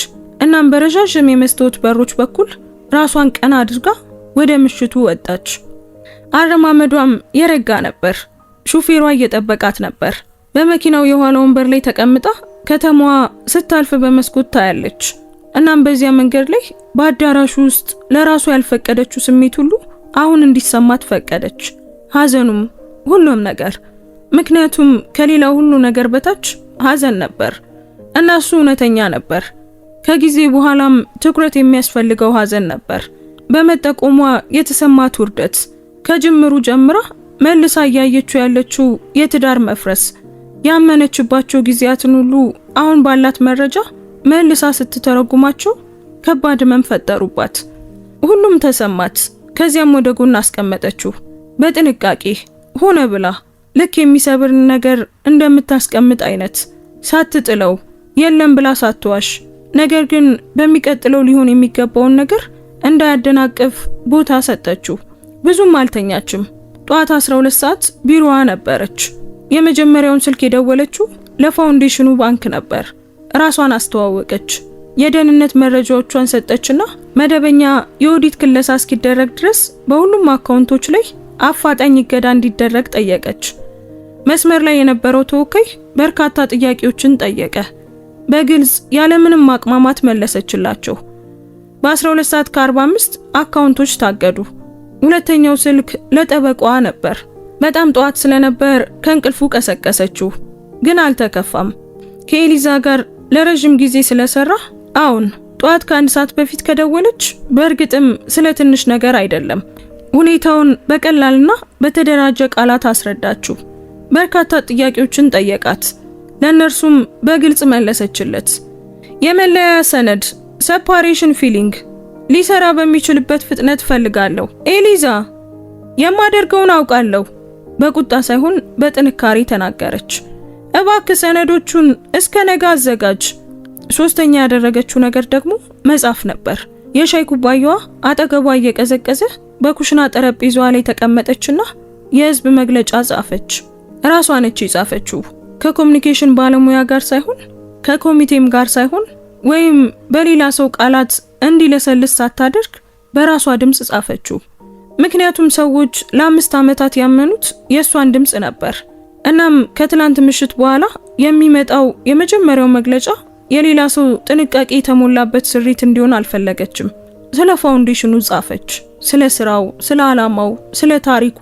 እናም በረዣዥም የመስታወት በሮች በኩል ራሷን ቀና አድርጋ ወደ ምሽቱ ወጣች። አረማመዷም የረጋ ነበር። ሹፌሯ እየጠበቃት ነበር። በመኪናው የኋላ ወንበር ላይ ተቀምጣ ከተማዋ ስታልፍ በመስኮት ታያለች። እናም በዚያ መንገድ ላይ በአዳራሹ ውስጥ ለራሱ ያልፈቀደችው ስሜት ሁሉ አሁን እንዲሰማት ፈቀደች። ሐዘኑም፣ ሁሉም ነገር። ምክንያቱም ከሌላው ሁሉ ነገር በታች ሐዘን ነበር እና እሱ እውነተኛ ነበር። ከጊዜ በኋላም ትኩረት የሚያስፈልገው ሐዘን ነበር። በመጠቆሟ የተሰማት ውርደት፣ ከጅምሩ ጀምራ መልሳ እያየችው ያለችው የትዳር መፍረስ፣ ያመነችባቸው ጊዜያትን ሁሉ አሁን ባላት መረጃ መልሳ ስትተረጉማቸው ከባድ ሕመም ፈጠሩባት። ሁሉም ተሰማት። ከዚያም ወደ ጎን አስቀመጠችው። በጥንቃቄ ሆነ ብላ ልክ የሚሰብር ነገር እንደምታስቀምጥ አይነት ሳትጥለው፣ የለም ብላ ሳትዋሽ፣ ነገር ግን በሚቀጥለው ሊሆን የሚገባውን ነገር እንዳያደናቅፍ ቦታ ሰጠችው። ብዙም አልተኛችም። ጧት 12 ሰዓት ቢሮዋ ነበረች። የመጀመሪያውን ስልክ የደወለችው ለፋውንዴሽኑ ባንክ ነበር። ራሷን አስተዋወቀች። የደህንነት መረጃዎቿን ሰጠችና መደበኛ የኦዲት ክለሳ እስኪደረግ ድረስ በሁሉም አካውንቶች ላይ አፋጣኝ እገዳ እንዲደረግ ጠየቀች። መስመር ላይ የነበረው ተወካይ በርካታ ጥያቄዎችን ጠየቀ። በግልጽ ያለምንም ማቅማማት መለሰችላቸው። በ12 ሰዓት ከ45 አካውንቶች ታገዱ። ሁለተኛው ስልክ ለጠበቃዋ ነበር። በጣም ጠዋት ስለነበር ከእንቅልፉ ቀሰቀሰችው፣ ግን አልተከፋም። ከኤሊዛ ጋር ለረጅም ጊዜ ስለሰራ አሁን ጠዋት ከ1 ሰዓት በፊት ከደወለች በእርግጥም ስለ ትንሽ ነገር አይደለም። ሁኔታውን በቀላልና በተደራጀ ቃላት አስረዳችው። በርካታ ጥያቄዎችን ጠየቃት። ለእነርሱም በግልጽ መለሰችለት። የመለያ ሰነድ ሴፓሬሽን ፊሊንግ ሊሰራ በሚችልበት ፍጥነት ፈልጋለሁ። ኤሊዛ፣ የማደርገውን አውቃለሁ፣ በቁጣ ሳይሆን በጥንካሬ ተናገረች። እባክህ ሰነዶቹን እስከ ነገ አዘጋጅ። ሶስተኛ ያደረገችው ነገር ደግሞ መጻፍ ነበር። የሻይ ኩባያዋ አጠገቧ እየቀዘቀዘ በኩሽና ጠረጴዛዋ ላይ ተቀመጠችና የህዝብ መግለጫ ጻፈች። ራሷ ነች የጻፈችው። ከኮሙኒኬሽን ባለሙያ ጋር ሳይሆን፣ ከኮሚቴም ጋር ሳይሆን፣ ወይም በሌላ ሰው ቃላት እንዲለሰልስ ሳታደርግ በራሷ ድምጽ ጻፈችው። ምክንያቱም ሰዎች ለ5 ዓመታት ያመኑት የሷን ድምጽ ነበር። እናም ከትላንት ምሽት በኋላ የሚመጣው የመጀመሪያው መግለጫ የሌላ ሰው ጥንቃቄ የተሞላበት ስሪት እንዲሆን አልፈለገችም። ስለ ፋውንዴሽኑ ጻፈች። ስለ ስራው፣ ስለ ዓላማው፣ ስለ ታሪኩ፣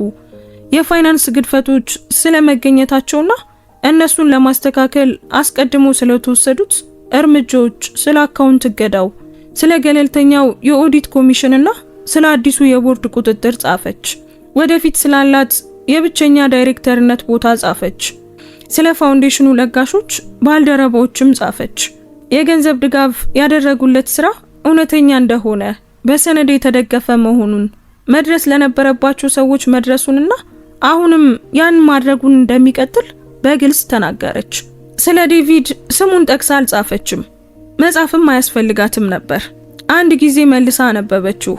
የፋይናንስ ግድፈቶች ስለ መገኘታቸውና እነሱን ለማስተካከል አስቀድሞ ስለተወሰዱት እርምጃዎች፣ ስለ አካውንት እገዳው፣ ስለ ገለልተኛው የኦዲት ኮሚሽንና ስለ አዲሱ የቦርድ ቁጥጥር ጻፈች። ወደፊት ስላላት የብቸኛ ዳይሬክተርነት ቦታ ጻፈች። ስለ ፋውንዴሽኑ ለጋሾች ባልደረባዎችም ጻፈች። የገንዘብ ድጋፍ ያደረጉለት ስራ እውነተኛ እንደሆነ፣ በሰነድ የተደገፈ መሆኑን፣ መድረስ ለነበረባቸው ሰዎች መድረሱንና አሁንም ያን ማድረጉን እንደሚቀጥል በግልጽ ተናገረች። ስለ ዴቪድ ስሙን ጠቅሳ አልጻፈችም። መጻፍም አያስፈልጋትም ነበር። አንድ ጊዜ መልሳ አነበበችው።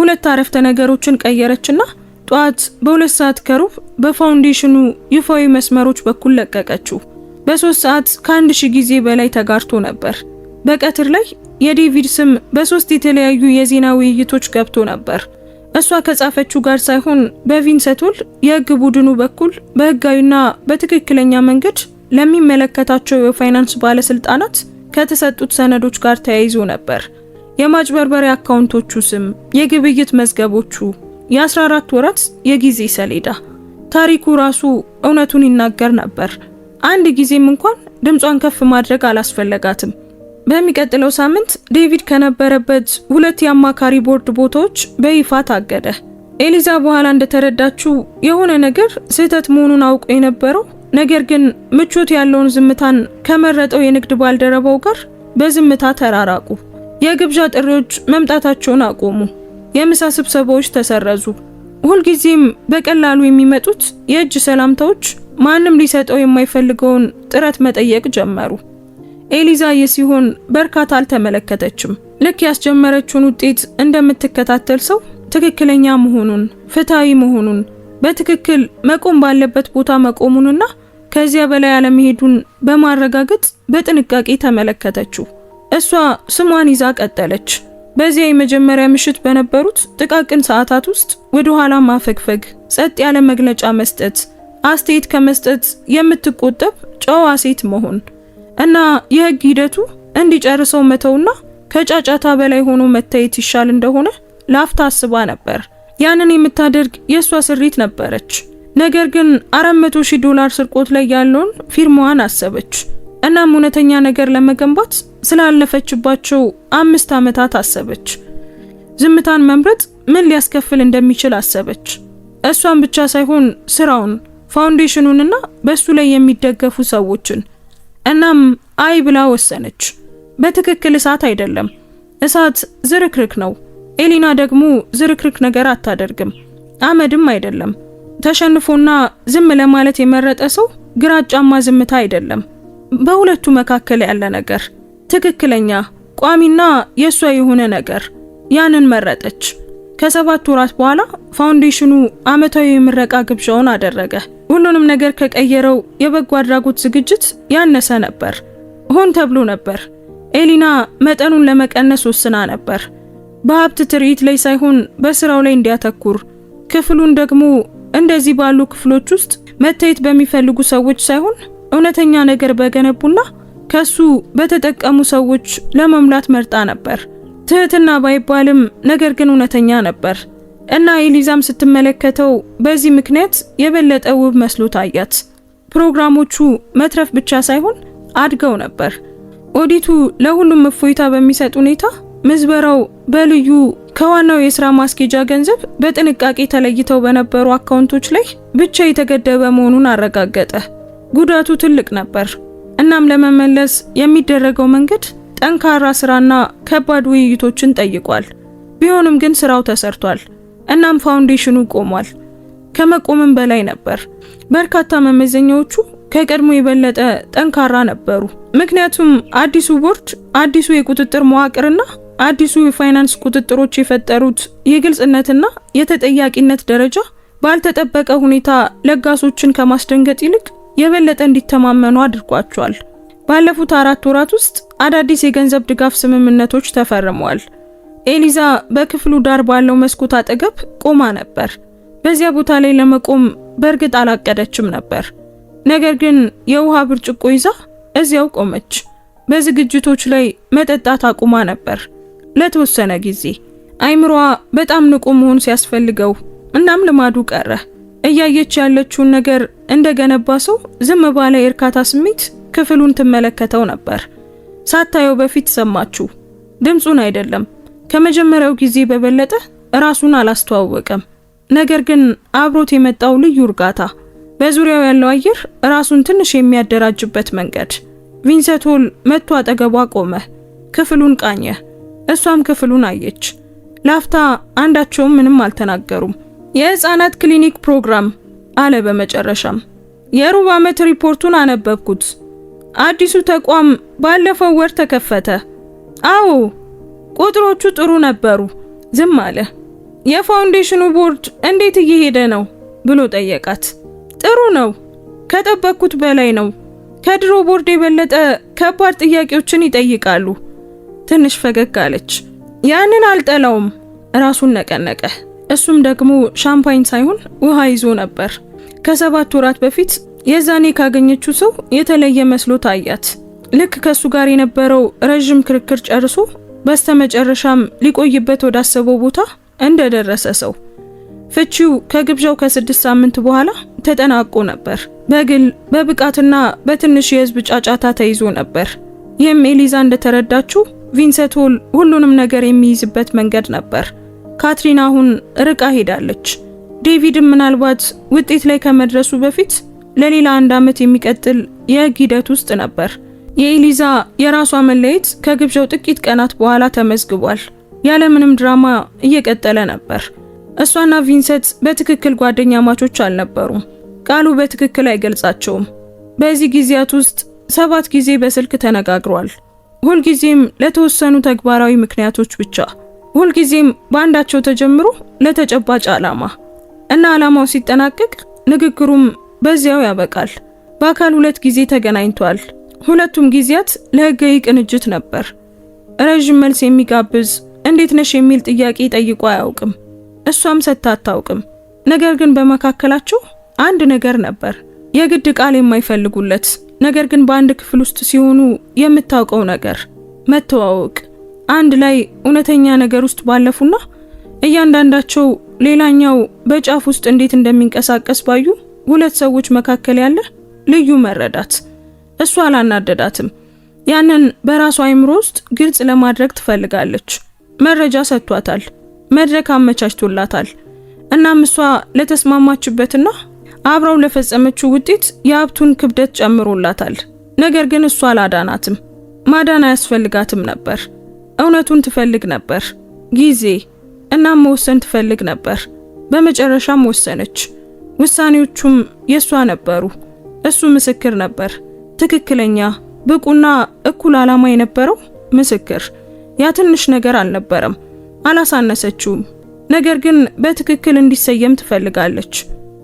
2 አረፍተ ነገሮችን ቀየረችና ጧት በ2 ሰዓት ከሩብ በፋውንዴሽኑ ይፋዊ መስመሮች በኩል ለቀቀችው። በ3 ሰዓት ከ1000 ጊዜ በላይ ተጋርቶ ነበር። በቀትር ላይ የዴቪድ ስም በ3 የተለያዩ የዜና ውይይቶች ገብቶ ነበር። እሷ ከጻፈችው ጋር ሳይሆን በቪንሰቶል የህግ ቡድኑ በኩል በህጋዊና በትክክለኛ መንገድ ለሚመለከታቸው የፋይናንስ ባለስልጣናት ከተሰጡት ሰነዶች ጋር ተያይዞ ነበር። የማጭበርበሪያ አካውንቶቹ ስም፣ የግብይት መዝገቦቹ፣ የ14 ወራት የጊዜ ሰሌዳ። ታሪኩ ራሱ እውነቱን ይናገር ነበር። አንድ ጊዜም እንኳን ድምጿን ከፍ ማድረግ አላስፈለጋትም። በሚቀጥለው ሳምንት ዴቪድ ከነበረበት 2 የአማካሪ ቦርድ ቦታዎች በይፋ ታገደ። ኤሊዛ በኋላ እንደተረዳችው የሆነ ነገር ስህተት መሆኑን አውቆ የነበረው ነገር ግን ምቾት ያለውን ዝምታን ከመረጠው የንግድ ባልደረባው ጋር በዝምታ ተራራቁ። የግብዣ ጥሪዎች መምጣታቸውን አቆሙ። የምሳ ስብሰባዎች ተሰረዙ። ሁልጊዜም በቀላሉ የሚመጡት የእጅ ሰላምታዎች ማንም ሊሰጠው የማይፈልገውን ጥረት መጠየቅ ጀመሩ። ኤሊዛ የሲሆን በርካታ አልተመለከተችም። ልክ ያስጀመረችውን ውጤት እንደምትከታተል ሰው ትክክለኛ መሆኑን፣ ፍትሃዊ መሆኑን፣ በትክክል መቆም ባለበት ቦታ መቆሙንና ከዚያ በላይ አለመሄዱን በማረጋገጥ በጥንቃቄ ተመለከተችው። እሷ ስሟን ይዛ ቀጠለች። በዚያ የመጀመሪያ ምሽት በነበሩት ጥቃቅን ሰዓታት ውስጥ ወደ ኋላ ማፈግፈግ፣ ጸጥ ያለ መግለጫ መስጠት፣ አስተያየት ከመስጠት የምትቆጠብ ጨዋ ሴት መሆን እና የህግ ሂደቱ እንዲጨርሰው መተውና ከጫጫታ በላይ ሆኖ መታየት ይሻል እንደሆነ ላፍታ አስባ ነበር። ያንን የምታደርግ የሷ ስሪት ነበረች። ነገር ግን $400,000 ስርቆት ላይ ያለውን ፊርማዋን አሰበች። እናም እውነተኛ ነገር ለመገንባት ስላለፈችባቸው 5 ዓመታት አሰበች። ዝምታን መምረጥ ምን ሊያስከፍል እንደሚችል አሰበች። እሷን ብቻ ሳይሆን ስራውን፣ ፋውንዴሽኑንና በሱ ላይ የሚደገፉ ሰዎችን። እናም አይ ብላ ወሰነች። በትክክል እሳት አይደለም፣ እሳት ዝርክርክ ነው። ኤሊና ደግሞ ዝርክርክ ነገር አታደርግም። አመድም አይደለም። ተሸንፎና ዝም ለማለት የመረጠ ሰው ግራጫማ ዝምታ አይደለም። በሁለቱ መካከል ያለ ነገር፣ ትክክለኛ ቋሚና የሷ የሆነ ነገር፣ ያንን መረጠች። ከ7 ወራት በኋላ ፋውንዴሽኑ አመታዊ የምረቃ ግብዣውን አደረገ። ሁሉንም ነገር ከቀየረው የበጎ አድራጎት ዝግጅት ያነሰ ነበር። ሆን ተብሎ ነበር። ኤሊና መጠኑን ለመቀነስ ወስና ነበር። በሀብት ትርኢት ላይ ሳይሆን በስራው ላይ እንዲያተኩር፣ ክፍሉን ደግሞ እንደዚህ ባሉ ክፍሎች ውስጥ መታየት በሚፈልጉ ሰዎች ሳይሆን እውነተኛ ነገር በገነቡና ከሱ በተጠቀሙ ሰዎች ለመሙላት መርጣ ነበር። ትህትና ባይባልም ነገር ግን እውነተኛ ነበር እና ኤሊዛም ስትመለከተው በዚህ ምክንያት የበለጠ ውብ መስሎ ታያት። ፕሮግራሞቹ መትረፍ ብቻ ሳይሆን አድገው ነበር። ኦዲቱ ለሁሉም እፎይታ በሚሰጥ ሁኔታ፣ ምዝበራው በልዩ ከዋናው የሥራ ማስኬጃ ገንዘብ በጥንቃቄ ተለይተው በነበሩ አካውንቶች ላይ ብቻ የተገደበ መሆኑን አረጋገጠ። ጉዳቱ ትልቅ ነበር። እናም ለመመለስ የሚደረገው መንገድ ጠንካራ ስራና ከባድ ውይይቶችን ጠይቋል። ቢሆንም ግን ስራው ተሰርቷል። እናም ፋውንዴሽኑ ቆሟል። ከመቆምም በላይ ነበር። በርካታ መመዘኛዎቹ ከቀድሞ የበለጠ ጠንካራ ነበሩ። ምክንያቱም አዲሱ ቦርድ፣ አዲሱ የቁጥጥር መዋቅርና አዲሱ የፋይናንስ ቁጥጥሮች የፈጠሩት የግልጽነትና የተጠያቂነት ደረጃ ባልተጠበቀ ሁኔታ ለጋሶችን ከማስደንገጥ ይልቅ የበለጠ እንዲተማመኑ አድርጓቸዋል። ባለፉት 4 ወራት ውስጥ አዳዲስ የገንዘብ ድጋፍ ስምምነቶች ተፈርመዋል። ኤሊዛ በክፍሉ ዳር ባለው መስኮት አጠገብ ቆማ ነበር። በዚያ ቦታ ላይ ለመቆም በእርግጥ አላቀደችም ነበር። ነገር ግን የውሃ ብርጭቆ ይዛ እዚያው ቆመች። በዝግጅቶች ላይ መጠጣት አቁማ ነበር ለተወሰነ ጊዜ። አይምሮዋ በጣም ንቁ መሆን ሲያስፈልገው፣ እናም ልማዱ ቀረ። እያየች ያለችውን ነገር እንደገነባ ሰው ዝም ባለ የእርካታ ስሜት ክፍሉን ትመለከተው ነበር። ሳታየው በፊት ሰማችሁ። ድምጹን አይደለም፣ ከመጀመሪያው ጊዜ በበለጠ ራሱን አላስተዋወቀም። ነገር ግን አብሮት የመጣው ልዩ እርጋታ፣ በዙሪያው ያለው አየር ራሱን ትንሽ የሚያደራጅበት መንገድ። ቪንሰንት ሆል መጥቶ አጠገቧ ቆመ። ክፍሉን ቃኘ። እሷም ክፍሉን አየች። ላፍታ አንዳቸውም ምንም አልተናገሩም። የህፃናት ክሊኒክ ፕሮግራም አለ በመጨረሻም። የሩብ ዓመት ሪፖርቱን አነበብኩት። አዲሱ ተቋም ባለፈው ወር ተከፈተ። አዎ፣ ቁጥሮቹ ጥሩ ነበሩ። ዝም አለ። የፋውንዴሽኑ ቦርድ እንዴት እየሄደ ነው ብሎ ጠየቃት። ጥሩ ነው፣ ከጠበቅኩት በላይ ነው። ከድሮ ቦርድ የበለጠ ከባድ ጥያቄዎችን ይጠይቃሉ። ትንሽ ፈገግ አለች። ያንን አልጠላውም። ራሱን ነቀነቀ። እሱም ደግሞ ሻምፓኝ ሳይሆን ውሃ ይዞ ነበር። ከ7 ወራት በፊት የዛኔ ካገኘችው ሰው የተለየ መስሎ ታያት። ልክ ከሱ ጋር የነበረው ረጅም ክርክር ጨርሶ በስተመጨረሻም ሊቆይበት ወዳሰበው ቦታ እንደደረሰ ሰው። ፍቺው ከግብዣው ከ6 ሳምንት በኋላ ተጠናቆ ነበር። በግል በብቃትና በትንሽ የህዝብ ጫጫታ ተይዞ ነበር። ይህም ኤሊዛ እንደተረዳችው ቪንሰንት ሆል ሁሉንም ነገር የሚይዝበት መንገድ ነበር። ካትሪን አሁን ርቃ ሄዳለች። ዴቪድም ምናልባት ውጤት ላይ ከመድረሱ በፊት ለሌላ 1 ዓመት የሚቀጥል የህግ ሂደት ውስጥ ነበር። የኤሊዛ የራሷ መለየት ከግብዣው ጥቂት ቀናት በኋላ ተመዝግቧል። ያለምንም ድራማ እየቀጠለ ነበር። እሷና ቪንሰንት በትክክል ጓደኛ ማቾች አልነበሩም። ቃሉ በትክክል አይገልጻቸውም። በዚህ ጊዜያት ውስጥ 7 ጊዜ በስልክ ተነጋግሯል። ሁልጊዜም ለተወሰኑ ተግባራዊ ምክንያቶች ብቻ። ሁልጊዜም በአንዳቸው ተጀምሮ ለተጨባጭ ዓላማ እና ዓላማው ሲጠናቀቅ ንግግሩም በዚያው ያበቃል። በአካል 2 ጊዜ ተገናኝቷል። ሁለቱም ጊዜያት ለህጋዊ ቅንጅት ነበር። ረጅም መልስ የሚጋብዝ እንዴት ነሽ የሚል ጥያቄ ጠይቆ አያውቅም። እሷም ሰጥታ አታውቅም። ነገር ግን በመካከላቸው አንድ ነገር ነበር። የግድ ቃል የማይፈልጉለት ነገር ግን በአንድ ክፍል ውስጥ ሲሆኑ የምታውቀው ነገር፣ መተዋወቅ። አንድ ላይ እውነተኛ ነገር ውስጥ ባለፉና እያንዳንዳቸው ሌላኛው በጫፍ ውስጥ እንዴት እንደሚንቀሳቀስ ባዩ ሁለት ሰዎች መካከል ያለ ልዩ መረዳት። እሷ አላናደዳትም። ያንን በራሷ አይምሮ ውስጥ ግልጽ ለማድረግ ትፈልጋለች። መረጃ ሰጥቷታል፣ መድረክ አመቻችቶላታል። እናም እሷ ለተስማማችበትና አብራው ለፈጸመችው ውጤት የሀብቱን ክብደት ጨምሮላታል። ነገር ግን እሷ አላዳናትም። ማዳን አያስፈልጋትም ነበር። እውነቱን ትፈልግ ነበር፣ ጊዜ እናም መወሰን ትፈልግ ነበር። በመጨረሻም ወሰነች። ውሳኔዎቹም የሷ ነበሩ። እሱ ምስክር ነበር፣ ትክክለኛ ብቁና እኩል ዓላማ የነበረው ምስክር። ያ ትንሽ ነገር አልነበረም፣ አላሳነሰችውም። ነገር ግን በትክክል እንዲሰየም ትፈልጋለች።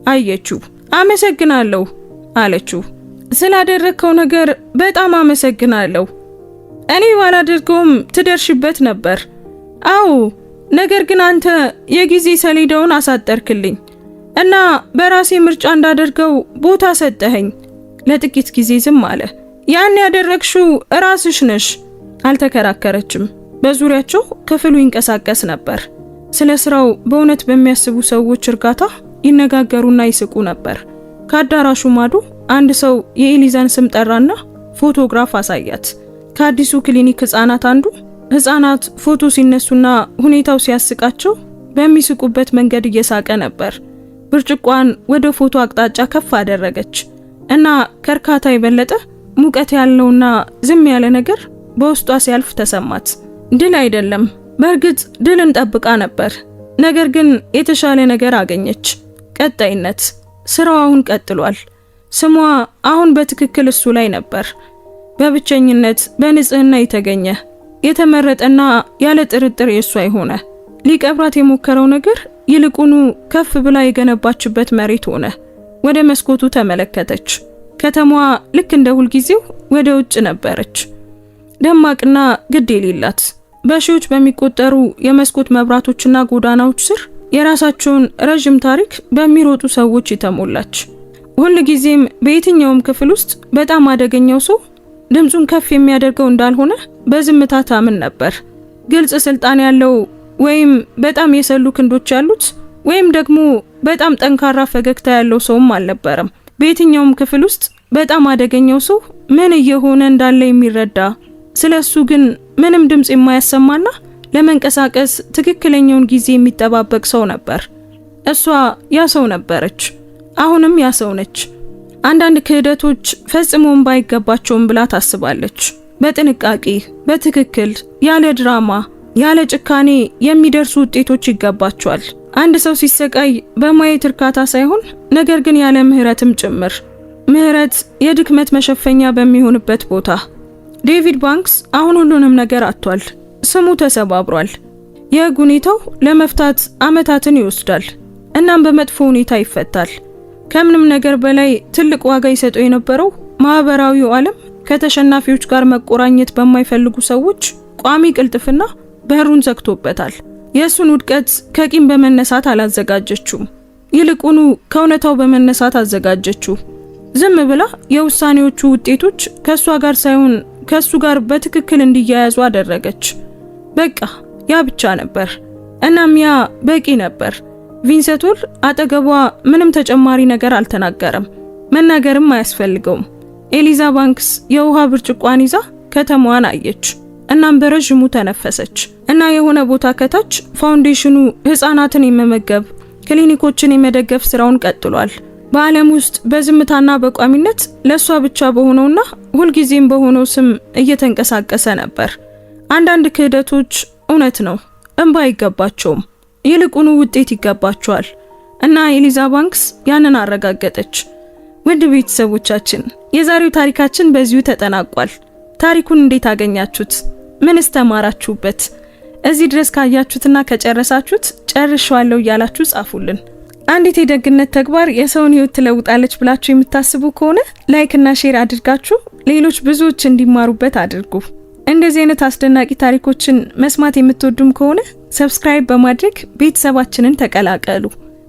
አየችው። አመሰግናለሁ አለችው። ስላደረከው ነገር በጣም አመሰግናለሁ። እኔ ባላደርገውም ትደርሽበት ነበር። አዎ፣ ነገር ግን አንተ የጊዜ ሰሌዳውን አሳጠርክልኝ እና በራሴ ምርጫ እንዳደርገው ቦታ ሰጠኸኝ። ለጥቂት ጊዜ ዝም አለ። ያን ያደረግሽው ራስሽ ነሽ። አልተከራከረችም። በዙሪያቸው ክፍሉ ይንቀሳቀስ ነበር። ስለ ስራው በእውነት በሚያስቡ ሰዎች እርጋታ ይነጋገሩና ይስቁ ነበር። ከአዳራሹ ማዶ አንድ ሰው የኤሊዛን ስም ጠራና ፎቶግራፍ አሳያት። ከአዲሱ ክሊኒክ ህፃናት አንዱ ህፃናት ፎቶ ሲነሱና ሁኔታው ሲያስቃቸው በሚስቁበት መንገድ እየሳቀ ነበር። ብርጭቋን ወደ ፎቶ አቅጣጫ ከፍ አደረገች እና ከርካታ የበለጠ ሙቀት ያለውና ዝም ያለ ነገር በውስጧ ሲያልፍ ተሰማት። ድል አይደለም፣ በእርግጥ ድልን ጠብቃ ነበር። ነገር ግን የተሻለ ነገር አገኘች። ቀጣይነት። ስራው አሁን ቀጥሏል። ስሟ አሁን በትክክል እሱ ላይ ነበር። በብቸኝነት በንጽህና የተገኘ የተመረጠና ያለ ጥርጥር የሷ የሆነ። ሊቀብራት የሞከረው ነገር ይልቁኑ ከፍ ብላ የገነባችበት መሬት ሆነ። ወደ መስኮቱ ተመለከተች። ከተማዋ ልክ እንደ ሁልጊዜው ወደ ውጭ ነበረች። ደማቅና ግድ የሌላት በሺዎች በሚቆጠሩ የመስኮት መብራቶችና ጎዳናዎች ስር የራሳቸውን ረጅም ታሪክ በሚሮጡ ሰዎች የተሞላች። ሁልጊዜም በየትኛውም ክፍል ውስጥ በጣም አደገኛው ሰው ድምጹን ከፍ የሚያደርገው እንዳልሆነ በዝምታ ታምን ነበር። ግልጽ ስልጣን ያለው ወይም በጣም የሰሉ ክንዶች ያሉት ወይም ደግሞ በጣም ጠንካራ ፈገግታ ያለው ሰውም አልነበረም። በየትኛውም ክፍል ውስጥ በጣም አደገኛው ሰው ምን እየሆነ እንዳለ የሚረዳ ስለሱ ግን ምንም ድምጽ የማያሰማና ለመንቀሳቀስ ትክክለኛውን ጊዜ የሚጠባበቅ ሰው ነበር። እሷ ያ ሰው ነበረች። አሁንም ያ ሰው ነች። አንዳንድ ክህደቶች ፈጽሞም ባይገባቸውም ብላ ታስባለች። በጥንቃቄ፣ በትክክል፣ ያለ ድራማ፣ ያለ ጭካኔ የሚደርሱ ውጤቶች ይገባቸዋል። አንድ ሰው ሲሰቃይ በማየት እርካታ ሳይሆን ነገር ግን ያለ ምህረትም ጭምር። ምህረት የድክመት መሸፈኛ በሚሆንበት ቦታ። ዴቪድ ባንክስ አሁን ሁሉንም ነገር አጥቷል። ስሙ ተሰባብሯል። የህግ ሁኔታው ለመፍታት አመታትን ይወስዳል። እናም በመጥፎ ሁኔታ ይፈታል። ከምንም ነገር በላይ ትልቅ ዋጋ ይሰጠው የነበረው ማህበራዊው ዓለም ከተሸናፊዎች ጋር መቆራኘት በማይፈልጉ ሰዎች ቋሚ ቅልጥፍና በሩን ዘግቶበታል። የእሱን ውድቀት ከቂም በመነሳት አላዘጋጀችውም። ይልቁኑ ከእውነታው በመነሳት አዘጋጀችው። ዝም ብላ የውሳኔዎቹ ውጤቶች ከእሷ ጋር ሳይሆን ከእሱ ጋር በትክክል እንዲያያዙ አደረገች። በቃ ያ ብቻ ነበር። እናም ያ በቂ ነበር። ቪንሰንት አጠገቧ ምንም ተጨማሪ ነገር አልተናገረም። መናገርም አያስፈልገውም። ኤሊዛ ባንክስ የውሃ ብርጭቋን ይዛ ከተማዋን አየች። እናም በረጅሙ ተነፈሰች እና የሆነ ቦታ ከታች ፋውንዴሽኑ ህፃናትን የመመገብ ክሊኒኮችን የመደገፍ ስራውን ቀጥሏል። በዓለም ውስጥ በዝምታና በቋሚነት ለሷ ብቻ በሆነውና ሁልጊዜም በሆነው ስም እየተንቀሳቀሰ ነበር። አንዳንድ ክህደቶች እውነት ነው እንባ አይገባቸውም፣ ይልቁኑ ውጤት ይገባቸዋል። እና ኤሊዛ ባንክስ ያንን አረጋገጠች። ውድ ቤተሰቦቻችን የዛሬው ታሪካችን በዚሁ ተጠናቋል። ታሪኩን እንዴት አገኛችሁት? ምንስ ተማራችሁበት? እዚህ ድረስ ካያችሁትና ከጨረሳችሁት ጨርሻለሁ እያላችሁ ጻፉልን። አንዲት የደግነት ተግባር የሰውን ህይወት ትለውጣለች ብላችሁ የምታስቡ ከሆነ ላይክ እና ሼር አድርጋችሁ ሌሎች ብዙዎች እንዲማሩበት አድርጉ። እንደዚህ አይነት አስደናቂ ታሪኮችን መስማት የምትወዱም ከሆነ ሰብስክራይብ በማድረግ ቤተሰባችንን ተቀላቀሉ።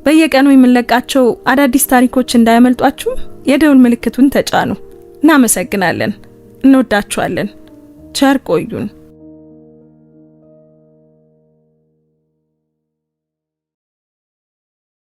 በየቀኑ የምንለቃቸው አዳዲስ ታሪኮች እንዳያመልጧችሁ የደውል ምልክቱን ተጫኑ። እናመሰግናለን። እንወዳችኋለን። ቸር ቆዩን።